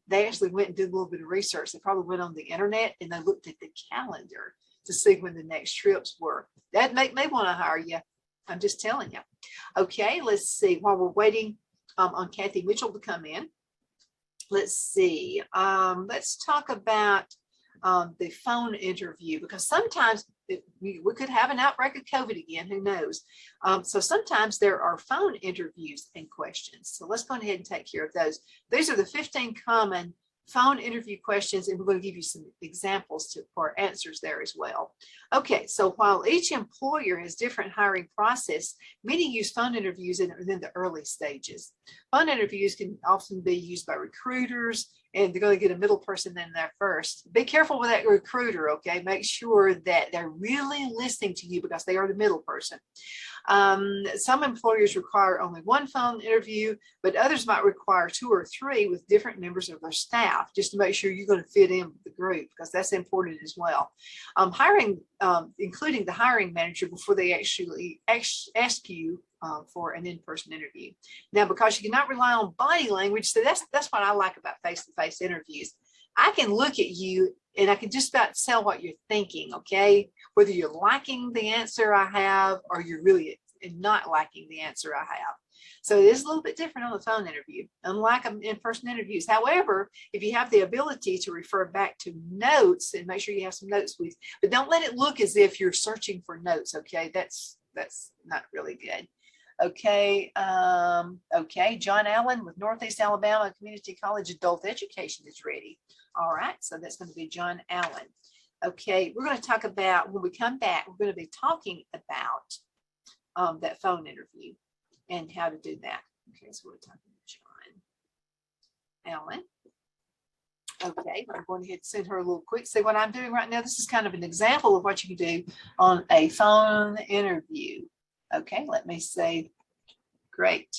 They actually went and did a little bit of research. They probably went on the internet and they looked at the calendar to see when the next trips were. That'd make me want to hire you. I'm just telling you. Okay, let's see. While we're waiting on Kathy Mitchell to come in, let's see. Let's talk about the phone interview, because sometimes we could have an outbreak of COVID again, who knows? So sometimes there are phone interviews and questions. So let's go ahead and take care of those. These are the 15 common phone interview questions, and we're going to give you some examples for answers there as well. Okay, so while each employer has different hiring process, many use phone interviews in the early stages. Phone interviews can often be used by recruiters, and they're going to get a middle person in there first. Be careful with that recruiter, okay? Make sure that they're really listening to you because they are the middle person. Some employers require only one phone interview, but others might require 2 or 3 with different members of their staff, just to make sure you're going to fit in with the group, because that's important as well. Hiring, including the hiring manager before they actually ask you for an in-person interview. Now, because you cannot rely on body language, so that's what I like about face-to-face interviews. I can look at you and I can just about tell what you're thinking, okay? Whether you're liking the answer I have or you're really not liking the answer I have. So it is a little bit different on the phone interview, unlike in-person interviews. However, if you have the ability to refer back to notes and make sure you have some notes with, but don't let it look as if you're searching for notes, okay? That's not really good. Okay, okay, John Allen with Northeast Alabama Community College Adult Education is ready. All right, so that's going to be John Allen. Okay, we're going to talk about, when we come back, we're going to be talking about that phone interview and how to do that. Okay, so we're talking to John Allen. Okay, I'm going to hit send her a little quick. See what I'm doing right now? This is kind of an example of what you can do on a phone interview. Okay, let me say great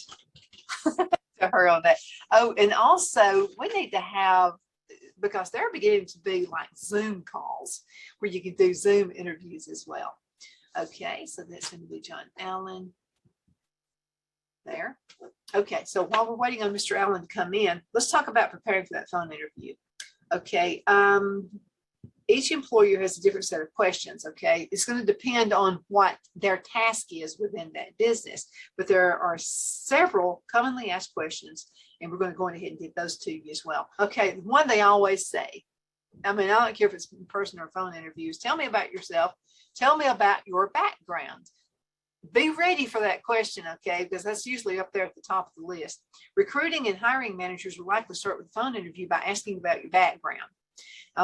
to her on that. Oh, and also we need to have because they're beginning to be like Zoom calls where you can do Zoom interviews as well. Okay, so that's going to be John Allen there. Okay, so while we're waiting on Mr. Allen to come in, let's talk about preparing for that phone interview. Okay, each employer has a different set of questions. Okay, it's going to depend on what their task is within that business, but there are several commonly asked questions, and we're going to go ahead and get those to you as well. Okay, one they always say, I mean, I don't care if it's in person or phone interviews, tell me about yourself, tell me about your background. Be ready for that question, okay, because that's usually up there at the top of the list. Recruiting and hiring managers will likely start with a phone interview by asking about your background.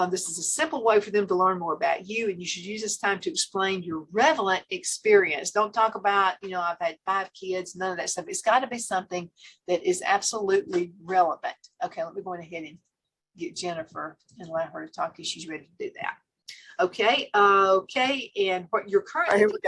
This is a simple way for them to learn more about you, and you should use this time to explain your relevant experience. Don't talk about, you know, I've had 5 kids, none of that stuff. It's got to be something that is absolutely relevant. Okay, let me go ahead and get Jennifer and let her talk if she's ready to do that. Okay, okay, and what you're currently doing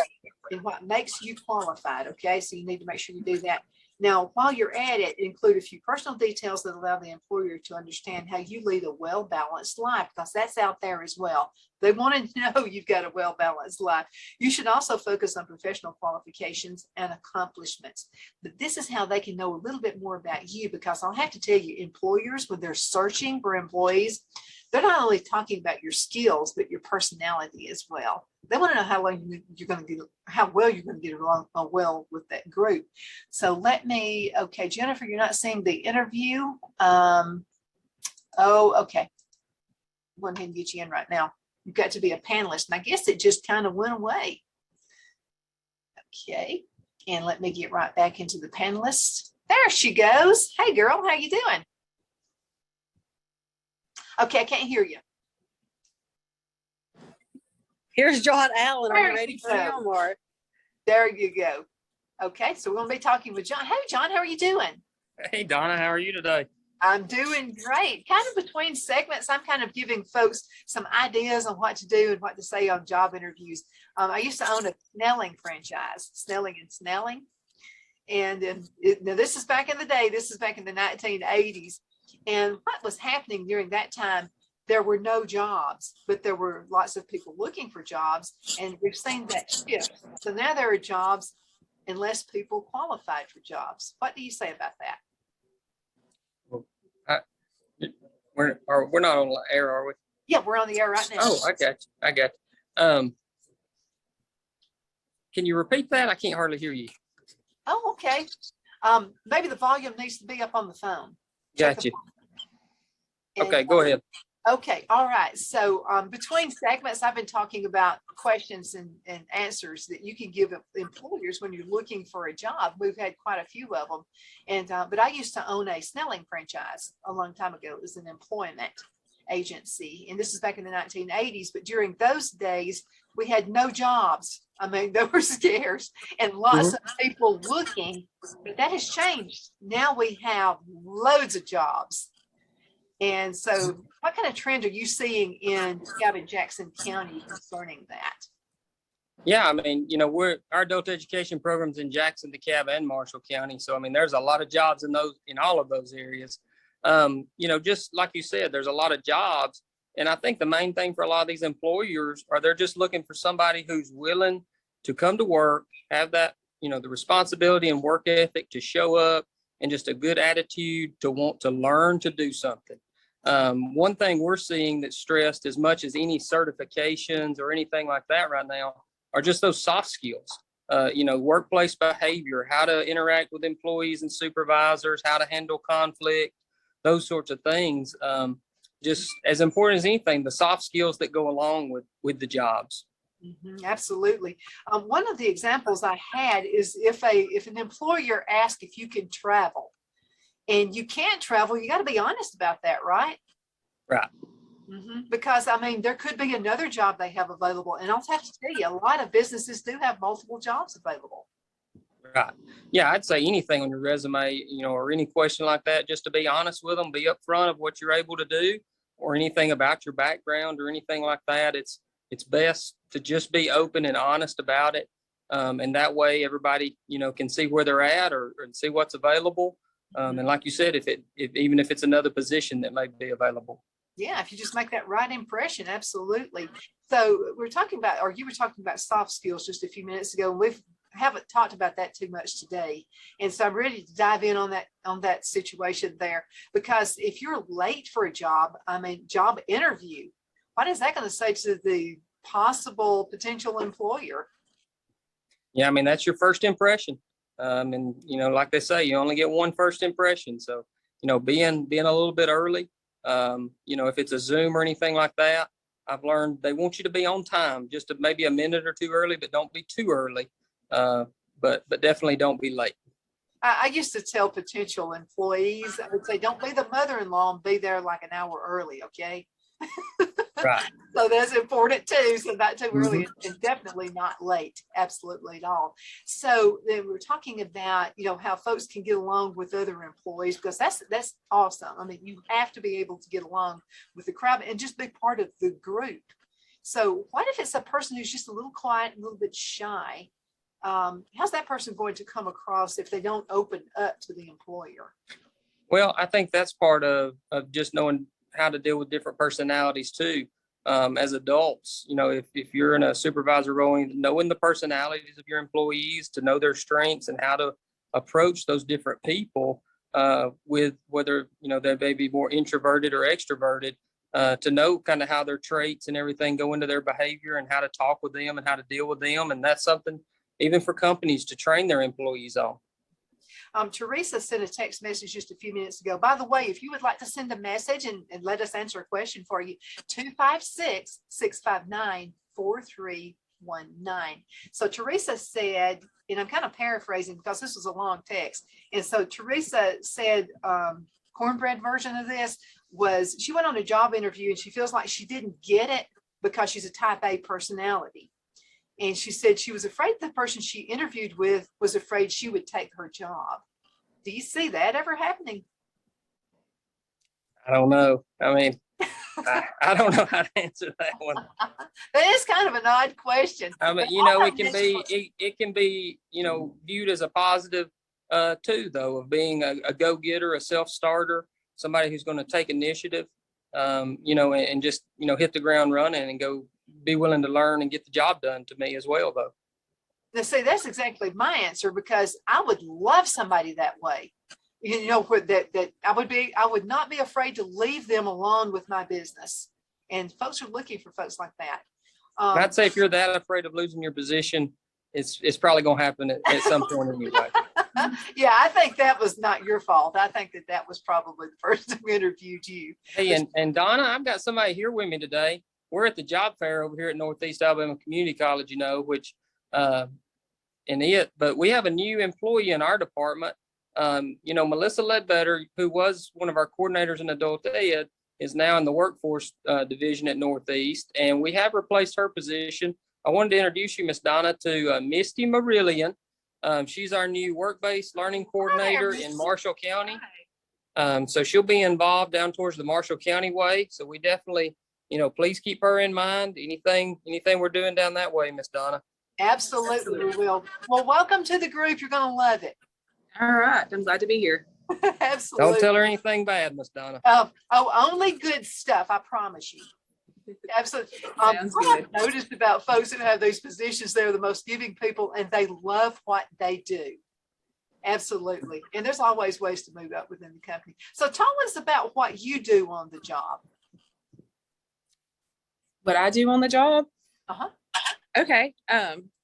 and what makes you qualified. Okay, so you need to make sure you do that. Now, while you're at it, include a few personal details that allow the employer to understand how you lead a well-balanced life, because that's out there as well. They want to know you've got a well-balanced life. You should also focus on professional qualifications and accomplishments. But this is how they can know a little bit more about you, because I'll have to tell you, employers, when they're searching for employees, they're not only talking about your skills, but your personality as well. They want to know how long you're going to get, how well you're going to get along well with that group. So let me, okay, Jennifer, you're not seeing the interview. Oh, okay. Go ahead and get you in right now. You've got to be a panelist. And I guess it just kind of went away. Okay. And let me get right back into the panelists. There she goes. Hey girl, how you doing? Okay, I can't hear you. Here's John Allen. Are you There ready you for go. him or? There you go. Okay, so we're going to be talking with John. Hey, John, how are you doing? Hey, Donna, how are you today? I'm doing great. Kind of between segments, I'm kind of giving folks some ideas on what to do and what to say on job interviews. I used to own a Snelling franchise, Snelling and Snelling. And now this is back in the day. This is back in the 1980s. And what was happening during that time, there were no jobs, but there were lots of people looking for jobs. And we've seen that shift. So now there are jobs and less people qualified for jobs. What do you say about that? We're not on the air, are we? Yeah, we're on the air right now. Oh, I got you. I got you. Can you repeat that? I can't hardly hear you. Oh, okay. Maybe the volume needs to be up on the phone. Check Got you. and- Okay, go ahead. Okay, all right. So between segments, I've been talking about questions and answers that you can give employers when you're looking for a job. We've had quite a few of them. And but I used to own a Snelling franchise a long time ago. It was an employment agency. And this is back in the 1980s. But during those days, we had no jobs. I mean, they were scarce and lots of people looking. But that has changed. Now we have loads of jobs. And so what kind of trend are you seeing in Jackson County concerning that? Yeah, I mean, you know, our adult education programs in Jackson, DeKalb, and Marshall County. So, I mean, there's a lot of jobs in all of those areas. You know, just like you said, there's a lot of jobs. And I think the main thing for a lot of these employers are they're just looking for somebody who's willing to come to work, have that, you know, the responsibility and work ethic to show up, and just a good attitude to want to learn to do something. One thing we're seeing that's stressed as much as any certifications or anything like that right now are just those soft skills. You know, workplace behavior, how to interact with employees and supervisors, how to handle conflict, those sorts of things. Just as important as anything, the soft skills that go along with the jobs. Absolutely. One of the examples I had is if an employer asks if you can travel and you can't travel, you got to be honest about that, right? Right. Because I mean, there could be another job they have available. And I'll have to tell you, a lot of businesses do have multiple jobs available. Right. Yeah, I'd say anything on your resume, you know, or any question like that, just to be honest with them, be upfront of what you're able to do, or anything about your background or anything like that. It's best to just be open and honest about it. And that way everybody, you know, can see where they're at or see what's available. And like you said, even if it's another position that may be available. Yeah, if you just make that right impression, absolutely. So we're talking about, or you were talking about soft skills just a few minutes ago. We haven't talked about that too much today. And so I'm ready to dive in on that situation there, because if you're late for a job, I mean, job interview, what is that going to say to the possible potential employer? Yeah, I mean, that's your first impression. And you know, like they say, you only get one first impression. So, you know, being a little bit early, you know, if it's a Zoom or anything like that, I've learned they want you to be on time, just maybe a minute or two early, but don't be too early. But definitely don't be late. I used to tell potential employees, I would say, don't be the mother-in-law and be there like an hour early, okay? Right. So that's important too. So not too early and definitely not late. Absolutely at all. So then we're talking about, you know, how folks can get along with other employees, because that's awesome. I mean, you have to be able to get along with the crowd and just be part of the group. So what if it's a person who's just a little quiet, a little bit shy? How's that person going to come across if they don't open up to the employer? Well, I think that's part of just knowing how to deal with different personalities too. As adults, you know, if you're in a supervisor role, knowing the personalities of your employees, to know their strengths and how to approach those different people, with whether, you know, they may be more introverted or extroverted, to know kind of how their traits and everything go into their behavior and how to talk with them and how to deal with them. And that's something even for companies to train their employees on. Teresa sent a text message just a few minutes ago. By the way, if you would like to send a message and let us answer a question for you, 256-659-4319. So Teresa said, and I'm kind of paraphrasing because this was a long text. And so Teresa said, cornbread version of this was, she went on a job interview and she feels like she didn't get it because she's a type A personality. And she said she was afraid the person she interviewed with was afraid she would take her job. Do you see that ever happening? I don't know. I mean, I don't know how to answer that one. That is kind of an odd question. I mean, you know, it can be, you know, viewed as a positive too, though, of being a go-getter, a self-starter, somebody who's going to take initiative, you know, and just, you know, hit the ground running and go be willing to learn and get the job done, to me as well, though. Now, see, that's exactly my answer, because I would love somebody that way. You know, that I would not be afraid to leave them alone with my business. And folks are looking for folks like that. And I'd say if you're that afraid of losing your position, it's probably going to happen at some point anyway. Yeah, I think that was not your fault. I think that was probably the person who interviewed you. Hey, and Donna, I've got somebody here with me today. We're at the job fair over here at Northeast Alabama Community College, you know, which, but we have a new employee in our department. You know, Melissa Ledbetter, who was one of our coordinators in adult ed, is now in the workforce division at Northeast, and we have replaced her position. I wanted to introduce you, Miss Donna, to Misty Marillion. She's our new work-based learning coordinator in Marshall County. So she'll be involved down towards the Marshall County way. So we definitely, you know, please keep her in mind. Anything we're doing down that way, Miss Donna. Absolutely, we will. Well, welcome to the group. You're going to love it. All right. I'm glad to be here. Absolutely. Don't tell her anything bad, Miss Donna. Only good stuff. I promise you. Absolutely. Sounds What good. I've noticed about folks that have these positions, they're the most giving people and they love what they do. Absolutely. And there's always ways to move up within the company. So tell us about what you do on the job. What I do on the job? Uh-huh. Okay.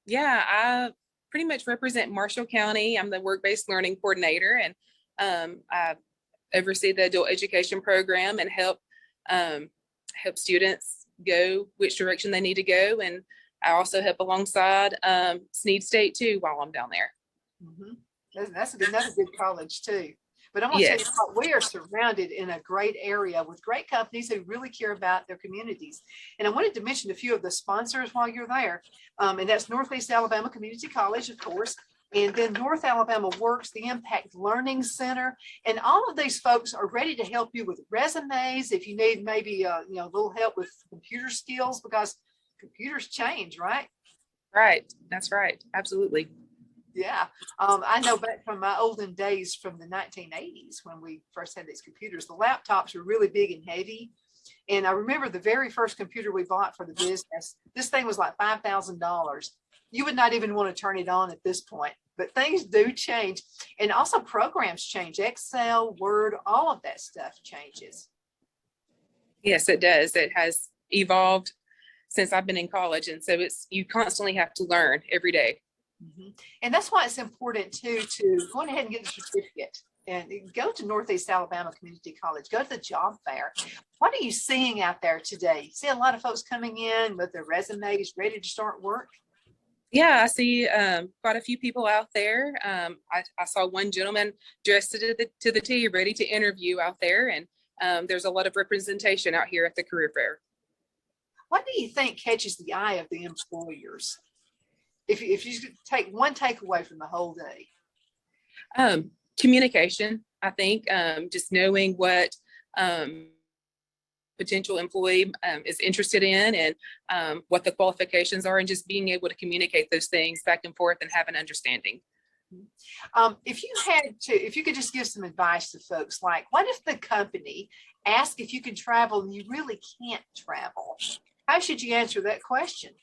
Yeah, I pretty much represent Marshall County. I'm the work-based learning coordinator, and I oversee the adult education program and help students go which direction they need to go. And I also help alongside Sneed State too while I'm down there. Mm-hmm. That's another good college too. But I'm going to tell you what, we are surrounded in a great area with great companies who really care about their communities. And I wanted to mention a few of the sponsors while you're there. And that's Northeast Alabama Community College, of course. And then North Alabama Works, the Impact Learning Center. And all of these folks are ready to help you with resumes. If you need maybe a little help with computer skills, because computers change, right? Right. That's right. Absolutely. Yeah. I know back from my olden days from the 1980s when we first had these computers, the laptops were really big and heavy. And I remember the very first computer we bought for the business, this thing was like $5,000. You would not even want to turn it on at this point, but things do change. And also programs change, Excel, Word, all of that stuff changes. Yes, it does. It has evolved since I've been in college. And so you constantly have to learn every day. Mhm. And that's why it's important too, to go ahead and get the certificate and go to Northeast Alabama Community College, go to the job fair. What are you seeing out there today? You see a lot of folks coming in with their resumes ready to start work? Yeah, I see quite a few people out there. I saw one gentleman dressed to the T, ready to interview out there. And there's a lot of representation out here at the career fair. What do you think catches the eye of the employers? If you could take one takeaway from the whole day. Communication, I think, just knowing what potential employee is interested in and what the qualifications are, and just being able to communicate those things back and forth and have an understanding. If you could just give some advice to folks, like what if the company asks if you can travel and you really can't travel? How should you answer that question?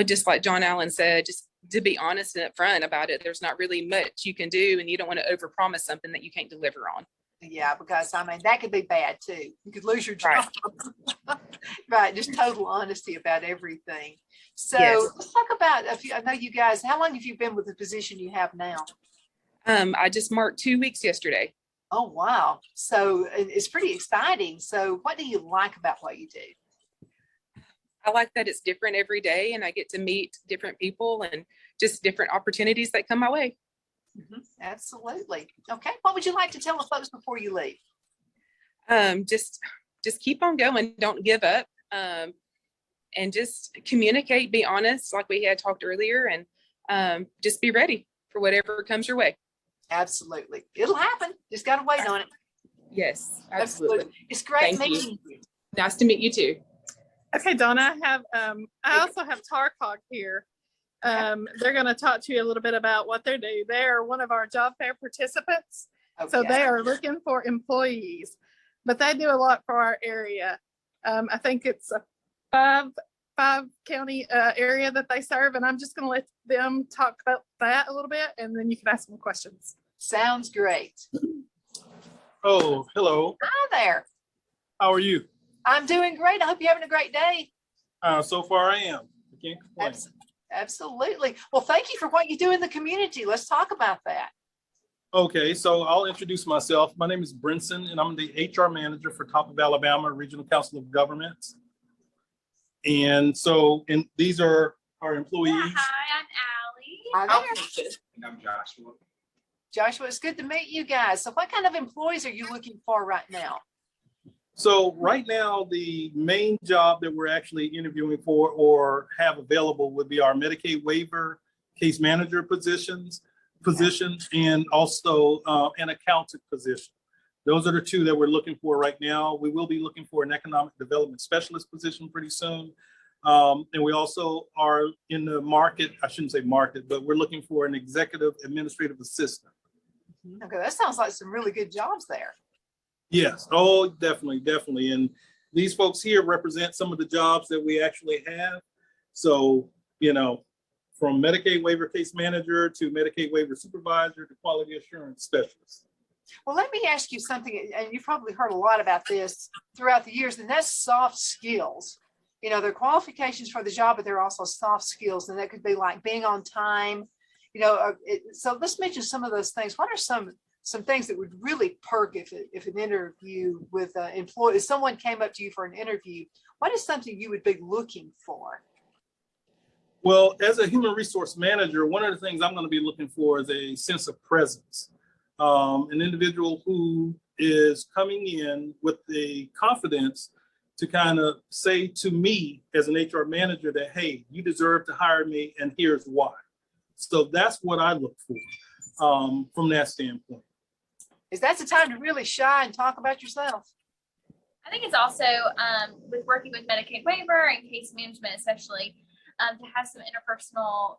Just like John Allen said, just to be honest and upfront about it. There's not really much you can do, and you don't want to overpromise something that you can't deliver on. Yeah, because I mean, that could be bad too. You could lose your job. Right. Just total honesty about everything. So Yes. let's talk about I know you guys, how long have you been with the position you have now? I just marked 2 weeks yesterday. Oh, wow. So it's pretty exciting. So what do you like about what you do? I like that it's different every day, and I get to meet different people and just different opportunities that come my way. Absolutely. Okay. What would you like to tell the folks before you leave? Just keep on going. Don't give up. And just communicate, be honest, like we had talked earlier, and just be ready for whatever comes your way. Absolutely. It'll happen. Just got to wait on it. Yes, absolutely. It's great Thank meeting you. you. Nice to meet you too. Okay, Donna, I also have Tarcog here. They're going to talk to you a little bit about what they do. They are one of our job fair participants. So they are looking for employees, but they do a lot for our area. I think it's a five county area that they serve, and I'm just going to let them talk about that a little bit, and then you can ask them questions. Sounds great. Oh, hello. Hi there. How are you? I'm doing great. I hope you're having a great day. So far I am. I can't complain. Absolutely. Well, thank you for what you do in the community. Let's talk about that. Okay, so I'll introduce myself. My name is Brinson, and I'm the HR manager for Top of Alabama Regional Council of Governments. And these are our employees. Hi, I'm Allie. Hi there. And I'm Joshua. Joshua, it's good to meet you guys. So what kind of employees are you looking for right now? So right now, the main job that we're actually interviewing for or have available would be our Medicaid waiver case manager positions, and also an accountant position. Those are the two that we're looking for right now. We will be looking for an economic development specialist position pretty soon. And we also are in the market, I shouldn't say market, but we're looking for an executive administrative assistant. Okay, that sounds like some really good jobs there. Yes, oh, definitely. And these folks here represent some of the jobs that we actually have. So, from Medicaid waiver case manager to Medicaid waiver supervisor to quality assurance specialist. Well, let me ask you something, and you've probably heard a lot about this throughout the years, and that's soft skills. There are qualifications for the job, but there are also soft skills, and that could be like being on time. So let's mention some of those things. What are some things that would really perk if an interview with an employee, if someone came up to you for an interview, what is something you would be looking for? Well, as a human resource manager, one of the things I'm going to be looking for is a sense of presence. An individual who is coming in with the confidence to kind of say to me as an HR manager that, hey, you deserve to hire me and here's why. So that's what I look for from that standpoint. Is that the time to really shine and talk about yourself? I think it's also with working with Medicaid waiver and case management, especially to have some interpersonal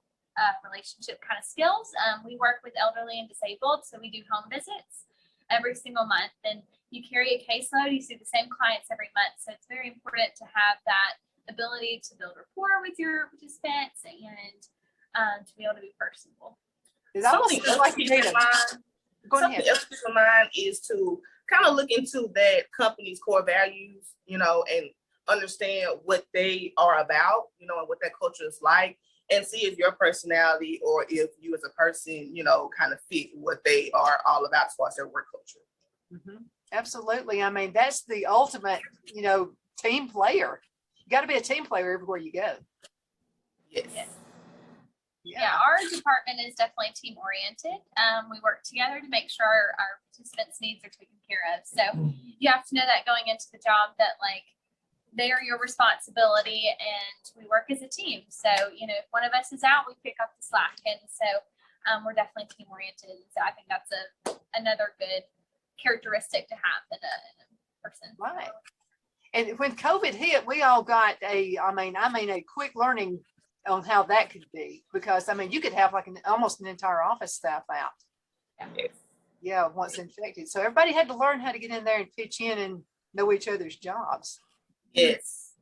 relationship kind of skills. We work with elderly and disabled, so we do home visits every single month, and you carry a caseload, you see the same clients every month. So it's very important to have that ability to build rapport with your participants and to be able to be personable. It's almost Something just else like to you keep need in a. mind, Go something ahead. else to keep in mind is to kind of look into that company's core values, and understand what they are about, and what that culture is like, and see if your personality or if you as a person, kind of fit what they are all about as far as their work culture. Mhm. Absolutely. I mean, that's the ultimate, team player. You got to be a team player everywhere you go. Yes. Yeah, our department is definitely team oriented. We work together to make sure our participants' needs are taken care of. So you have to know that going into the job that they are your responsibility and we work as a team. So, if one of us is out, we pick up the slack. And so we're definitely team oriented. So I think that's another good characteristic to have in a person. Right. And when COVID hit, we all got a quick learning on how that could be, because you could have almost an entire office staff out. Yeah, once infected. So everybody had to learn how to get in there and pitch in and know each other's jobs. Yes.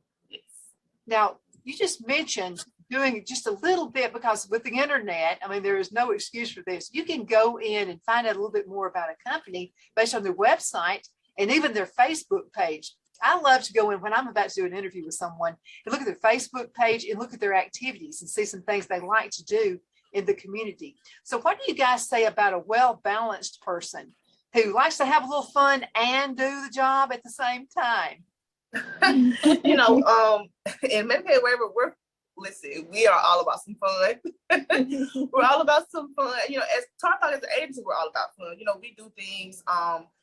Now, you just mentioned doing just a little bit, because with the internet, there is no excuse for this. You can go in and find out a little bit more about a company based on their website and even their Facebook page. I love to go in when I'm about to do an interview with someone and look at their Facebook page and look at their activities and see some things they like to do in the community. So what do you guys say about a well-balanced person who likes to have a little fun and do the job at the same time? In Medicaid waiver, we are all about some fun. We're all about some fun. As Talk as an agency, we're all about fun. We do things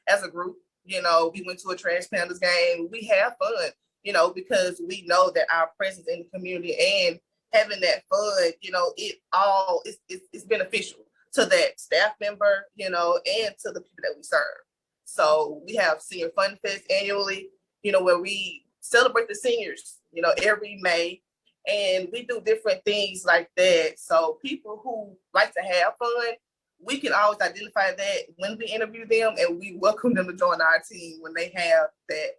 as a group. We went to a trash pandas game. We have fun, because we know that our presence in the community and having that fun, it's beneficial to that staff member, and to the people that we serve. So we have Senior Fun Fest annually, where we celebrate the seniors, every May. And we do different things like that. So people who like to have fun, we can always identify that when we interview them, and we welcome them to join our team when they have that,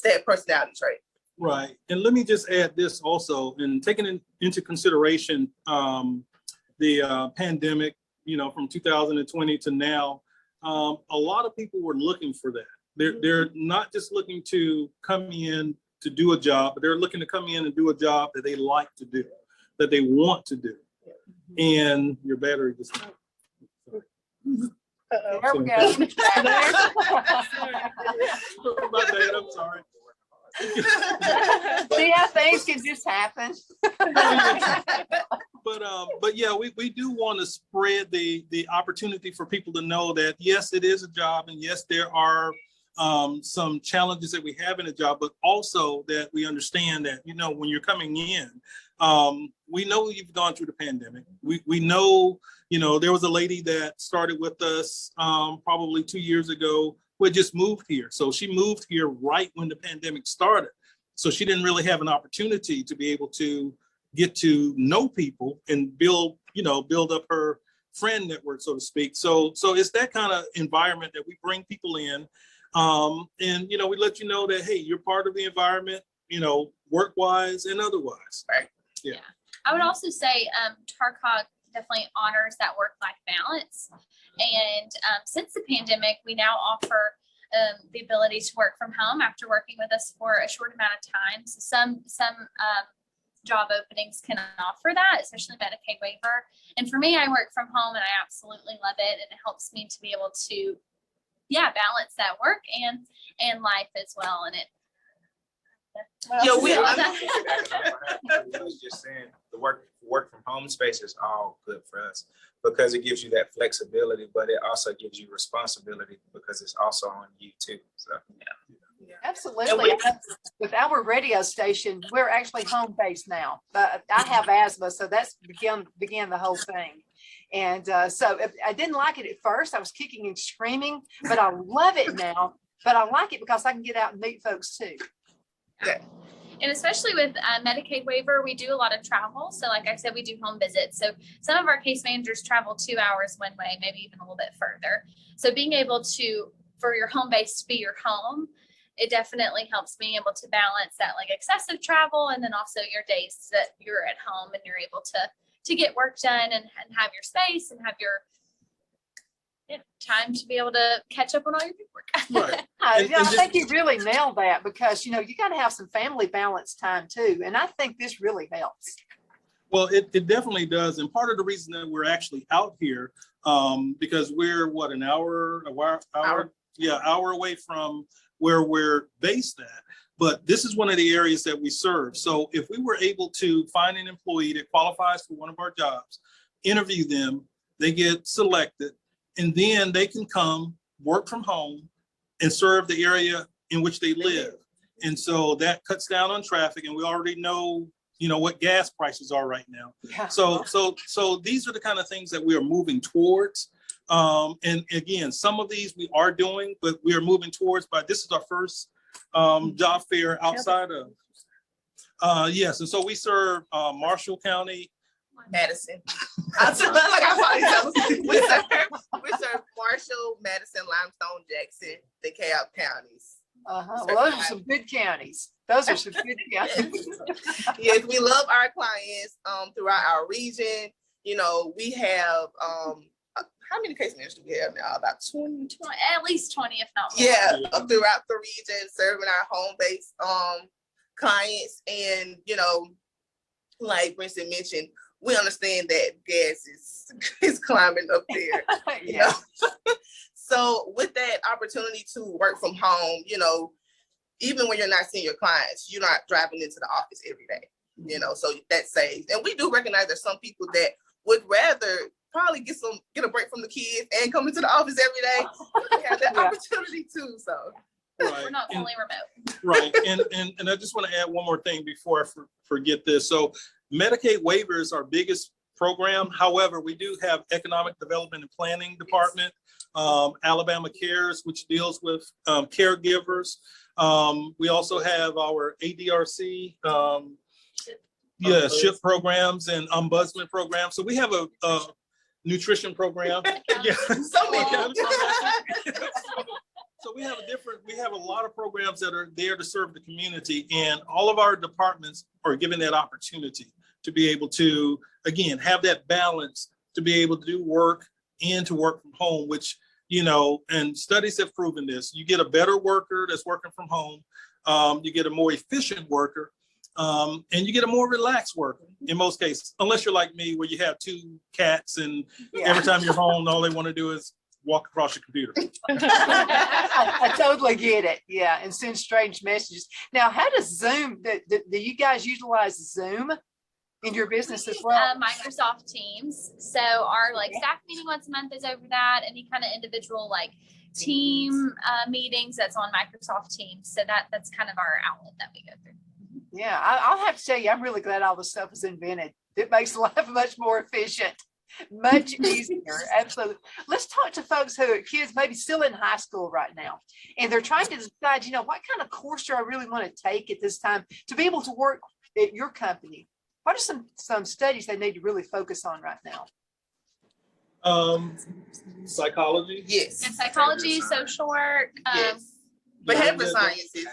that personality trait. Right. And let me just add this also, and taking into consideration the pandemic, from 2020 to now, a lot of people were looking for that. They're not just looking to come in to do a job, but they're looking to come in and do a job that they like to do, that they want to do. And your battery just. There we go. My bad, I'm sorry. See how things can just happen. But yeah, we do want to spread the opportunity for people to know that yes, it is a job, and yes, there are some challenges that we have in a job, but also that we understand that, when you're coming in, we know you've gone through the pandemic. We know, there was a lady that started with us probably 2 years ago who had just moved here. So she moved here right when the pandemic started. So she didn't really have an opportunity to be able to get to know people and build up her friend network, so to speak. So it's that kind of environment that we bring people in. And we let you know that, hey, you're part of the environment, work-wise and otherwise. Right. Yeah. I would also say TARCOG definitely honors that work-life balance. And since the pandemic, we now offer the ability to work from home after working with us for a short amount of time. So some job openings can offer that, especially Medicaid waiver. And for me, I work from home and I absolutely love it. And it helps me to be able to balance that work and life as well. And it. I was just saying the work from home space is all good for us because it gives you that flexibility, but it also gives you responsibility because it's also on you too. So Absolutely. With our radio station, we're actually home based now. I have asthma, so that's began the whole thing. And so I didn't like it at first. I was kicking and screaming, but I love it now. But I like it because I can get out and meet folks too. Yeah. And especially with Medicaid waiver, we do a lot of travel. So like I said, we do home visits. So some of our case managers travel 2 hours one way, maybe even a little bit further. So being able to for your home base to be your home, it definitely helps being able to balance that like excessive travel and then also your days that you're at home and you're able to get work done and have your space and have your time to be able to catch up on all your paperwork. Right. I think you really nailed that because, you got to have some family balance time too. And I think this really helps. Well, it definitely does. And part of the reason that we're actually out here, because we're an hour away from where we're based at. But this is one of the areas that we serve. So if we were able to find an employee that qualifies for one of our jobs, interview them, they get selected, and then they can come work from home and serve the area in which they live. And so that cuts down on traffic, and we already know what gas prices are right now. Yeah. So these are the kind of things that we are moving towards. And again, some of these we are doing, but we are moving towards, but this is our first job fair outside of, yes. And so we serve Marshall County. Madison. We serve Marshall, Madison, Limestone, Jackson, DeKalb counties. Well, those are some good counties. Those are some good counties. Yes, we love our clients throughout our region. We have how many case managers do we have now? About 20? At least 20, if not more. Yeah, throughout the region, serving our home-based clients. And, like Winston mentioned, we understand that gas is climbing up there. Yeah. So with that opportunity to work from home, even when you're not seeing your clients, you're not driving into the office every day, so that saves. And we do recognize there's some people that would rather probably get a break from the kids and come into the office every day. We have that opportunity too, so. Right. We're not fully remote. Right. And I just want to add one more thing before I forget this. So Medicaid waiver is our biggest program. However, we do have Economic Development and Planning Department, Alabama Cares, which deals with caregivers. We also have our ADRC, SHIP programs and ombudsman programs. So we have a nutrition program. Yeah. So we have a lot of programs that are there to serve the community, and all of our departments are given that opportunity to be able to, again, have that balance to be able to do work and to work from home, which, and studies have proven this. You get a better worker that's working from home. You get a more efficient worker, and you get a more relaxed worker in most cases, unless you're like me, where you have 2 cats and every time you're home, all they want to do is walk across your computer. I totally get it. Yeah. And send strange messages. Now, how does Zoom, do you guys utilize Zoom in your business as well? Microsoft Teams. So our staff meeting once a month is over that. Any kind of individual team meetings, that's on Microsoft Teams. So that's kind of our outlet that we go through. Yeah, I'll have to tell you, I'm really glad all this stuff was invented. It makes life much more efficient. Much easier. Absolutely. Let's talk to folks who are kids maybe still in high school right now, and they're trying to decide, what kind of course do I really want to take at this time to be able to work at your company? What are some studies they need to really focus on right now? Psychology. Yes. And psychology, social work, Yes. Behavioral sciences.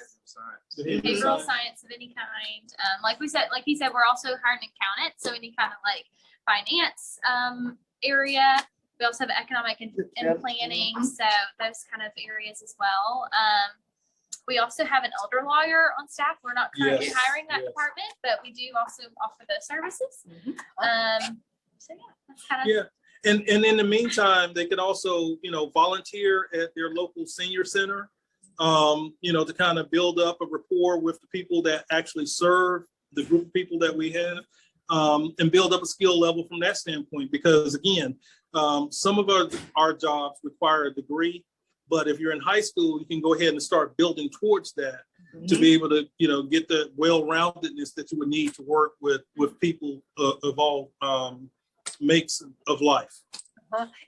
behavioral science of any kind. Like he said, we're also hiring an accountant, so any kind of finance area. We also have economic and planning, so those kind of areas as well. We also have an elder lawyer on staff. We're not currently hiring that department, but we do also offer those services. So that's kind of And in the meantime, they could also, volunteer at their local senior center, to kind of build up a rapport with the people that actually serve the group of people that we have, and build up a skill level from that standpoint. Because again, some of our jobs require a degree, but if you're in high school, you can go ahead and start building towards that to be able to, get the well-roundedness that you would need to work with people of all makes of life.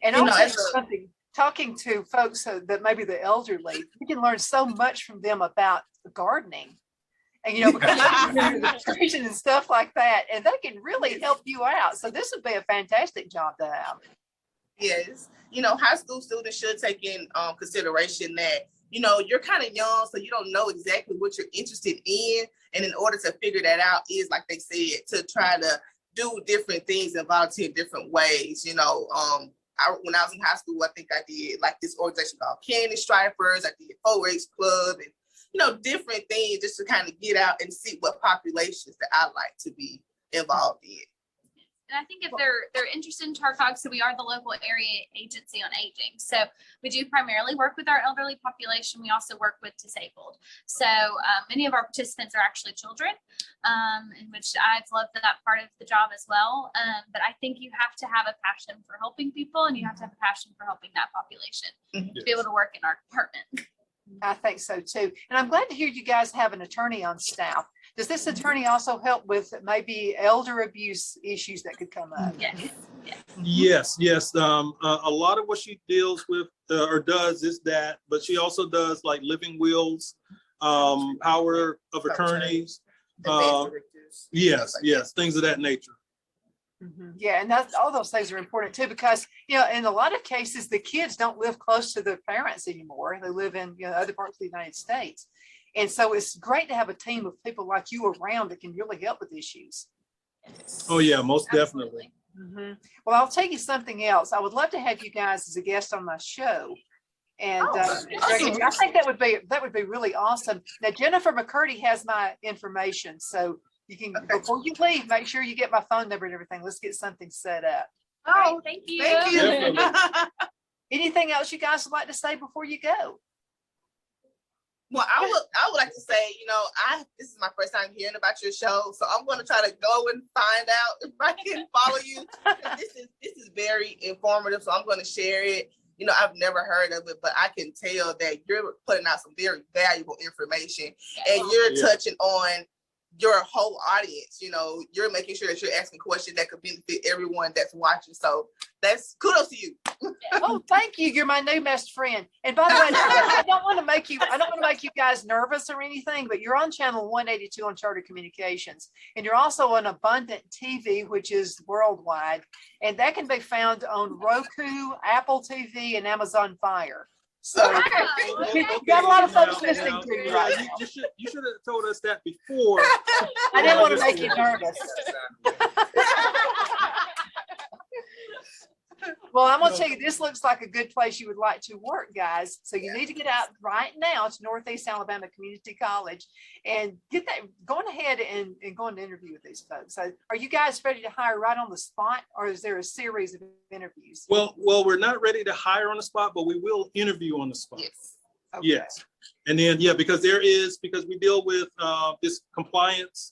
And also something, talking to folks that maybe the elderly, you can learn so much from them about gardening. And because nutrition and stuff like that, and they can really help you out. So this would be a fantastic job to have. Yes, high school students should take in consideration that, you're kind of young, so you don't know exactly what you're interested in. And in order to figure that out is, like they said, to try to do different things and volunteer in different ways. When I was in high school, I think I did like this organization called Candy Stripers. I did 4-H Club and, different things just to kind of get out and see what populations that I like to be involved in. And I think if they're interested in TARCOG, so we are the local area agency on aging. So we do primarily work with our elderly population. We also work with disabled. So many of our participants are actually children, in which I've loved that part of the job as well. But I think you have to have a passion for helping people, and you have to have a passion for helping that population to be able to work in our department. I think so too. And I'm glad to hear you guys have an attorney on staff. Does this attorney also help with maybe elder abuse issues that could come up? Yes. Yes. A lot of what she deals with or does is that, but she also does like living wills, power of attorneys. Yes, things of that nature. Yeah, and that's all those things are important too, because in a lot of cases the kids don't live close to their parents anymore. They live in other parts of the United States, and so it's great to have a team of people like you around that can really help with issues. Oh yeah, most definitely. Well, I'll tell you something else. I would love to have you guys as a guest on my show. And I think that would be really awesome. Now Jennifer McCurdy has my information, so you can, before you leave, make sure you get my phone number and everything. Let's get something set up. Oh, thank you. Thank you. Anything else you guys would like to say before you go? Well, I would like to say, this is my first time hearing about your show, so I'm going to try to go and find out if I can follow you. This is very informative, so I'm going to share it. I've never heard of it, but I can tell that you're putting out some very valuable information, and you're touching on your whole audience. You're making sure that you're asking questions that could benefit everyone that's watching. So that's kudos to you. Oh, thank you. You're my new best friend. And by the way, I don't want to make you guys nervous or anything, but you're on channel 182 on Charter Communications, and you're also on Abundant TV, which is worldwide, and that can be found on Roku, Apple TV, and Amazon Fire. So you got a lot of folks listening to you right now. You should have told us that before. I didn't want to make you nervous. Well, I'm going to tell you, this looks like a good place you would like to work, guys. So you need to get out right now to Northeast Alabama Community College and get that, going ahead and going to interview with these folks. So are you guys ready to hire right on the spot, or is there a series of interviews? Well, we're not ready to hire on the spot, but we will interview on the spot. Yes. Okay. Yes. And then, because we deal with this compliance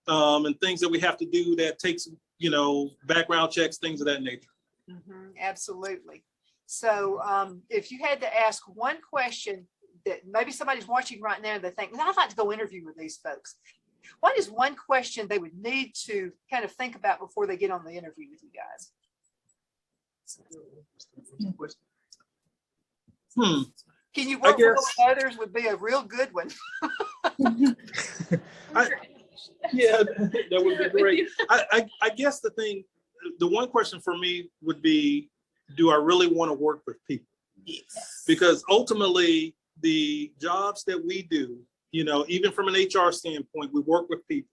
and things that we have to do that takes, background checks, things of that nature. Absolutely. So if you had to ask one question that maybe somebody's watching right now, they think, I'd like to go interview with these folks. What is one question they would need to kind of think about before they get on the interview with you guys? Can you work with others would be a real good one. Yeah, that would be great. I guess the one question for me would be, do I really want to work with people? Yes. Because ultimately the jobs that we do, even from an HR standpoint, we work with people.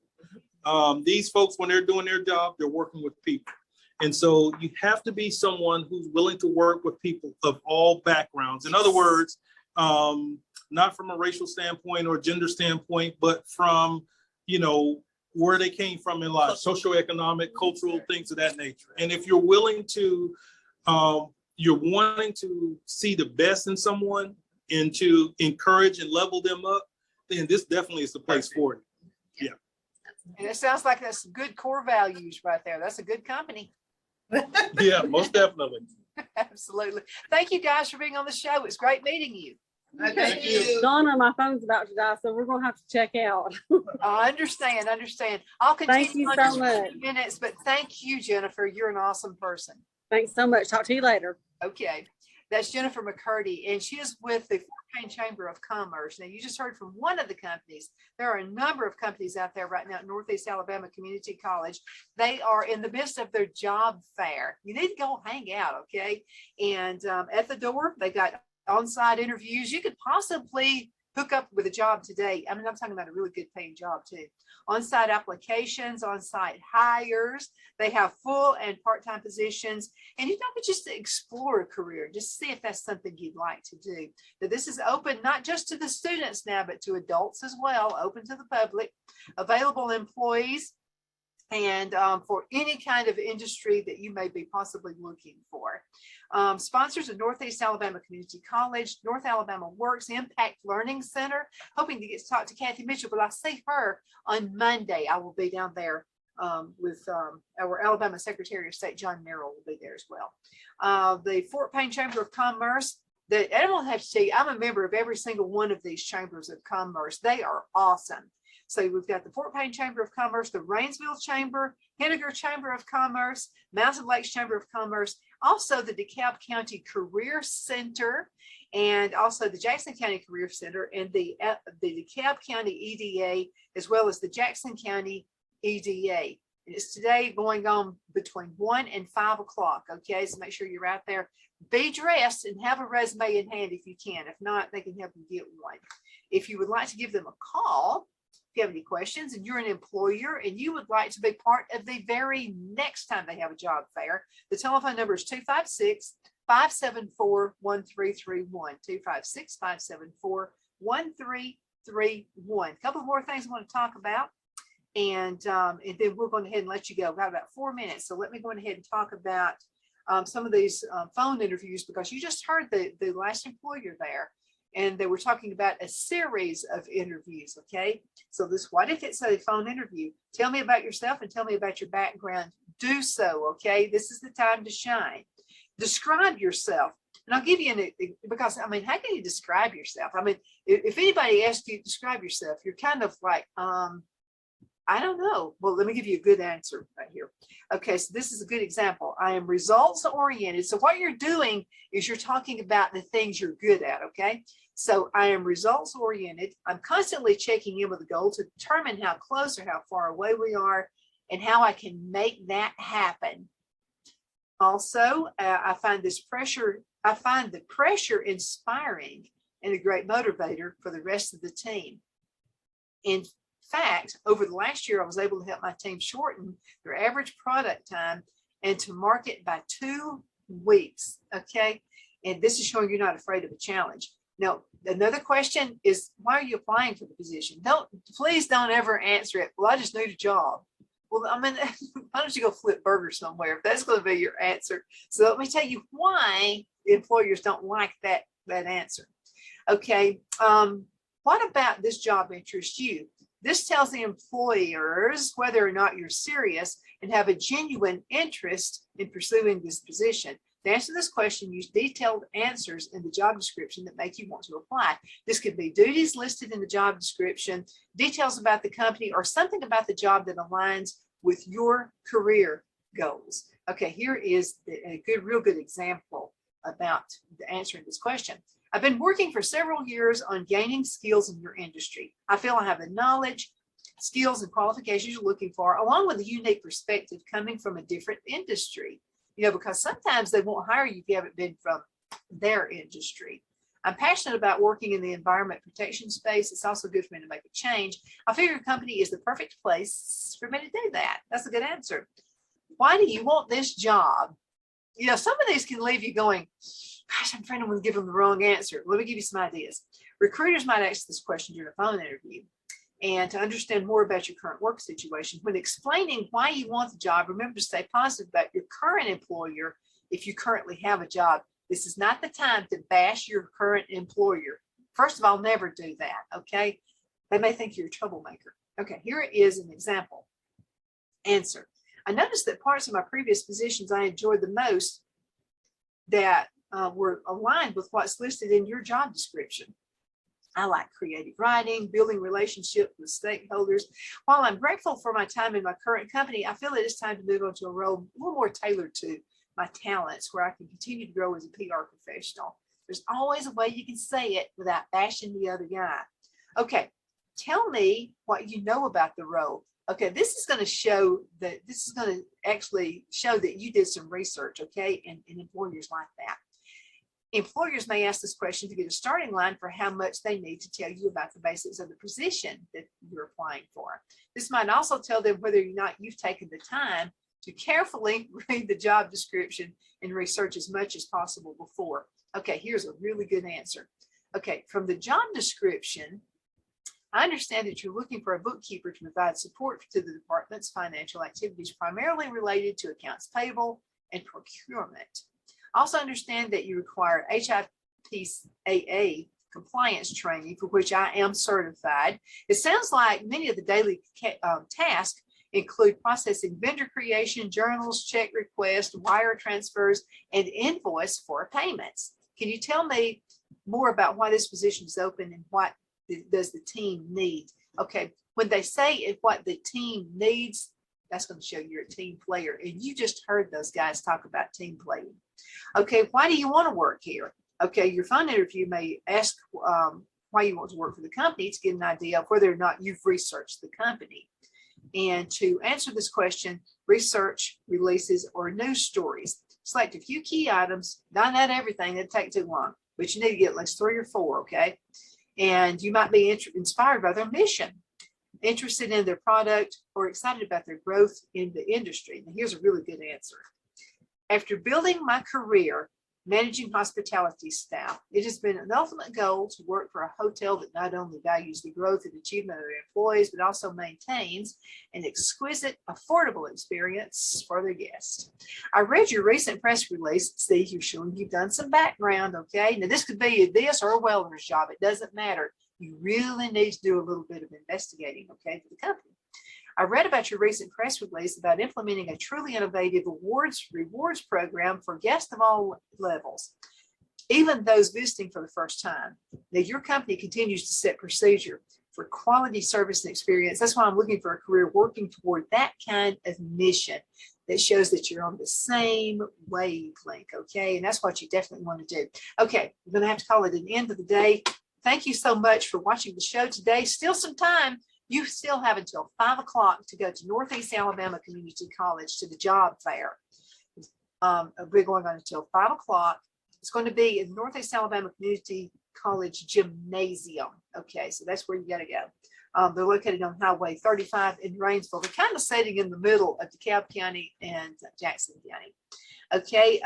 These folks, when they're doing their job, they're working with people. And so you have to be someone who's willing to work with people of all backgrounds. In other words, not from a racial standpoint or gender standpoint, but from, where they came from in life, socioeconomic, cultural, things of that nature. And if you're willing to, you're wanting to see the best in someone and to encourage and level them up, then this definitely is the place for it. Yeah. And it sounds like that's good core values right there. That's a good company. Yeah, most definitely. Absolutely. Thank you guys for being on the show. It's great meeting you. Thank you. Donna, my phone's about to die, so we're gonna have to check out. I understand. I'll continue Thank you on so just for a much. few minutes, but thank you, Jennifer. You're an awesome person. Thanks so much. Talk to you later. Okay. That's Jennifer McCurdy, and she is with the Fort Payne Chamber of Commerce. Now, you just heard from one of the companies. There are a number of companies out there right now at Northeast Alabama Community College. They are in the midst of their job fair. You need to go hang out, okay? And at the door, they got on-site interviews. You could possibly hook up with a job today. I mean, I'm talking about a really good paying job too. On-site applications, on-site hires. They have full and part-time positions. And you know, just to explore a career, just see if that's something you'd like to do. Now, this is open not just to the students now, but to adults as well, open to the public, available employees, and for any kind of industry that you may be possibly looking for. Sponsors of Northeast Alabama Community College, North Alabama Works, Impact Learning Center. Hoping to get to talk to Kathy Mitchell, but I'll see her on Monday. I will be down there with our Alabama Secretary of State, John Merrill, will be there as well. The Fort Payne Chamber of Commerce. I don't have to tell you, I'm a member of every single one of these chambers of commerce. They are awesome. So we've got the Fort Payne Chamber of Commerce, the Rainsville Chamber, Henniger Chamber of Commerce, Mountain Lakes Chamber of Commerce, also the DeKalb County Career Center, and also the Jackson County Career Center, and the DeKalb County EDA, as well as the Jackson County EDA. And it's today going on between 1 and 5 o'clock. Okay, so make sure you're out there. Be dressed and have a resume in hand if you can. If not, they can help you get one. If you would like to give them a call, if you have any questions and you're an employer and you would like to be part of the very next time they have a job fair, the telephone number is 256-574-1331, 256-574-1331. A couple more things I want to talk about, and then we're going ahead and let you go. We've got about 4 minutes, so let me go ahead and talk about some of these phone interviews, because you just heard the last employer there. And they were talking about a series of interviews, okay? So what if it's a phone interview? Tell me about yourself and tell me about your background. Do so, okay? This is the time to shine. Describe yourself. And I'll give you because, I mean, how can you describe yourself? I mean, if anybody asks you to describe yourself, you're kind of like, I don't know. Well, let me give you a good answer right here. Okay, so this is a good example. I am results oriented. So what you're doing is you're talking about the things you're good at, okay? So I am results oriented. I'm constantly checking in with a goal to determine how close or how far away we are and how I can make that happen. Also, I find the pressure inspiring and a great motivator for the rest of the team. In fact, over the last year, I was able to help my team shorten their average product time and to market by 2 weeks. Okay. And this is showing you're not afraid of a challenge. Now, another question is, why are you applying for the position? Please don't ever answer it. Well, I just need a job. Well, I mean, why don't you go flip burgers somewhere if that's going to be your answer? So let me tell you why employers don't like that answer. Okay. What about this job interests you? This tells the employers whether or not you're serious and have a genuine interest in pursuing this position. To answer this question, use detailed answers in the job description that make you want to apply. This could be duties listed in the job description, details about the company, or something about the job that aligns with your career goals. Okay, here is a real good example about answering this question. I've been working for several years on gaining skills in your industry. I feel I have the knowledge, skills, and qualifications you're looking for, along with a unique perspective coming from a different industry. You know, because sometimes they won't hire you if you haven't been from their industry. I'm passionate about working in the environment protection space. It's also good for me to make a change. I figure your company is the perfect place for me to do that. That's a good answer. Why do you want this job? You know, some of these can leave you going, gosh, I'm afraid I'm going to give them the wrong answer. Let me give you some ideas. Recruiters might ask this question during a phone interview. And to understand more about your current work situation, when explaining why you want the job, remember to stay positive about your current employer if you currently have a job. This is not the time to bash your current employer. First of all, never do that, okay? They may think you're a troublemaker. Okay, here is an example. Answer. I noticed that parts of my previous positions I enjoyed the most that were aligned with what's listed in your job description. I like creative writing, building relationships with stakeholders. While I'm grateful for my time in my current company, I feel it is time to move on to a role a little more tailored to my talents where I can continue to grow as a PR professional. There's always a way you can say it without bashing the other guy. Okay, tell me what you know about the role. Okay, this is going to show that actually show that you did some research, okay, and employers like that. Employers may ask this question to get a starting line for how much they need to tell you about the basics of the position that you're applying for. This might also tell them whether or not you've taken the time to carefully read the job description and research as much as possible before. Okay, here's a really good answer. Okay, from the job description, I understand that you're looking for a bookkeeper to provide support to the department's financial activities, primarily related to accounts payable and procurement. Also understand that you require HIPAA compliance training, for which I am certified. It sounds like many of the daily tasks include processing vendor creation, journals, check requests, wire transfers, and invoice for payments. Can you tell me more about why this position is open and what does the team need? Okay, when they say what the team needs, that's going to show you're a team player. And you just heard those guys talk about team playing. Okay, why do you want to work here? Okay, your phone interview may ask why you want to work for the company to get an idea of whether or not you've researched the company. And to answer this question, research releases or news stories. Select a few key items, not everything, it'd take too long, but you need to get at least 3 or 4, okay? And you might be inspired by their mission, interested in their product, or excited about their growth in the industry. And here's a really good answer. After building my career managing hospitality staff, it has been an ultimate goal to work for a hotel that not only values the growth and achievement of their employees, but also maintains an exquisite, affordable experience for their guests. I read your recent press release. See, you're showing you've done some background, okay? Now, this could be this or a welder's job. It doesn't matter. You really need to do a little bit of investigating, okay, for the company. I read about your recent press release about implementing a truly innovative rewards program for guests of all levels, even those visiting for the first time. Now, your company continues to set procedure for quality service and experience. That's why I'm looking for a career working toward that kind of mission that shows that you're on the same wavelength, okay? And that's what you definitely want to do. Okay, we're going to have to call it an end of the day. Thank you so much for watching the show today. Still some time. You still have until 5 o'clock to go to Northeast Alabama Community College to the job fair. We're going on until 5 o'clock. It's going to be in Northeast Alabama Community College Gymnasium. Okay, so that's where you got to go. They're located on Highway 35 in Rainsville. They're kind of sitting in the middle of DeKalb County and Jackson County. Okay,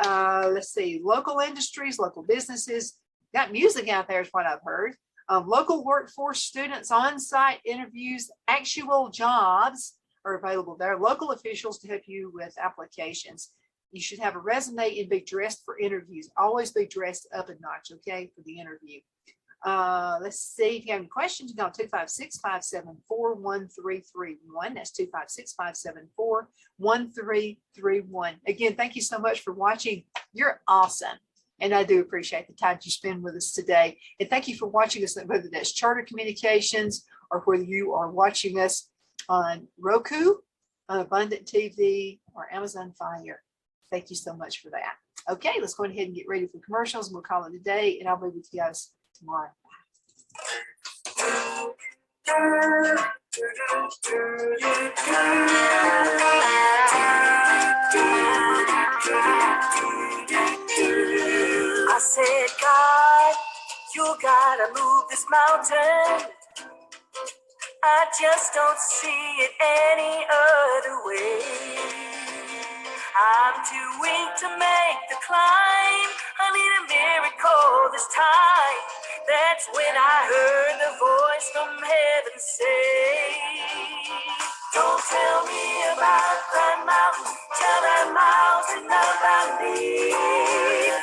let's see. Local industries, local businesses. Got music out there is what I've heard. Local workforce, students, on-site interviews, actual jobs are available there. Local officials to help you with applications. You should have a resume and be dressed for interviews. Always be dressed up a notch, okay, for the interview. Let's see if you have any questions. You can call 256-574-1331. That's 256-574-1331. Again, thank you so much for watching. You're awesome. And I do appreciate the time you spend with us today. And thank you for watching us, whether that's Charter Communications or whether you are watching us on Roku, on Abundant TV, or Amazon Fire. Thank you so much for that. Okay, let's go ahead and get ready for commercials. And we'll call it a day, and I'll be with you guys tomorrow. I said, God, you gotta move this mountain. I just don't see it any other way. I'm too weak to make the climb. I need a miracle this time. That's when I heard the voice from heaven say, don't tell me about that mountain, tell that mountain about me.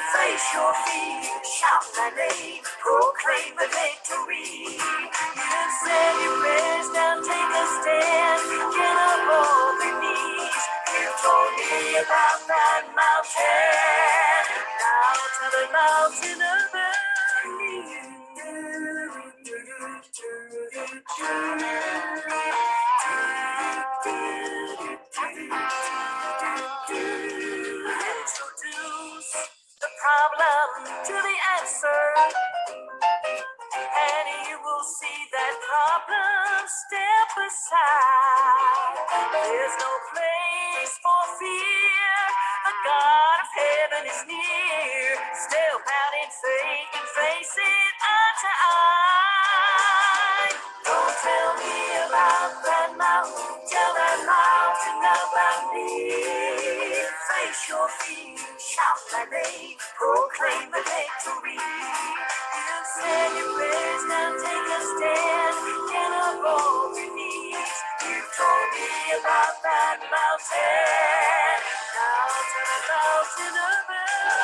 Face your feet, shout my name, proclaim the victory. You said your prayers, now take a stand, get up on your knees. You told me about that mountain, now to the mountain above me. So to the answer. And you will see that problems step aside. There's no place for fear. The God of heaven is near. Step out in faith and face it eye to eye. Don't tell me about that mountain. Tell that mountain about me. Face your fears, shout my name, proclaim the victory. You said your prayers, now take a stand. Get up on your knees. You told me about that mountain. Now turn the mountain around.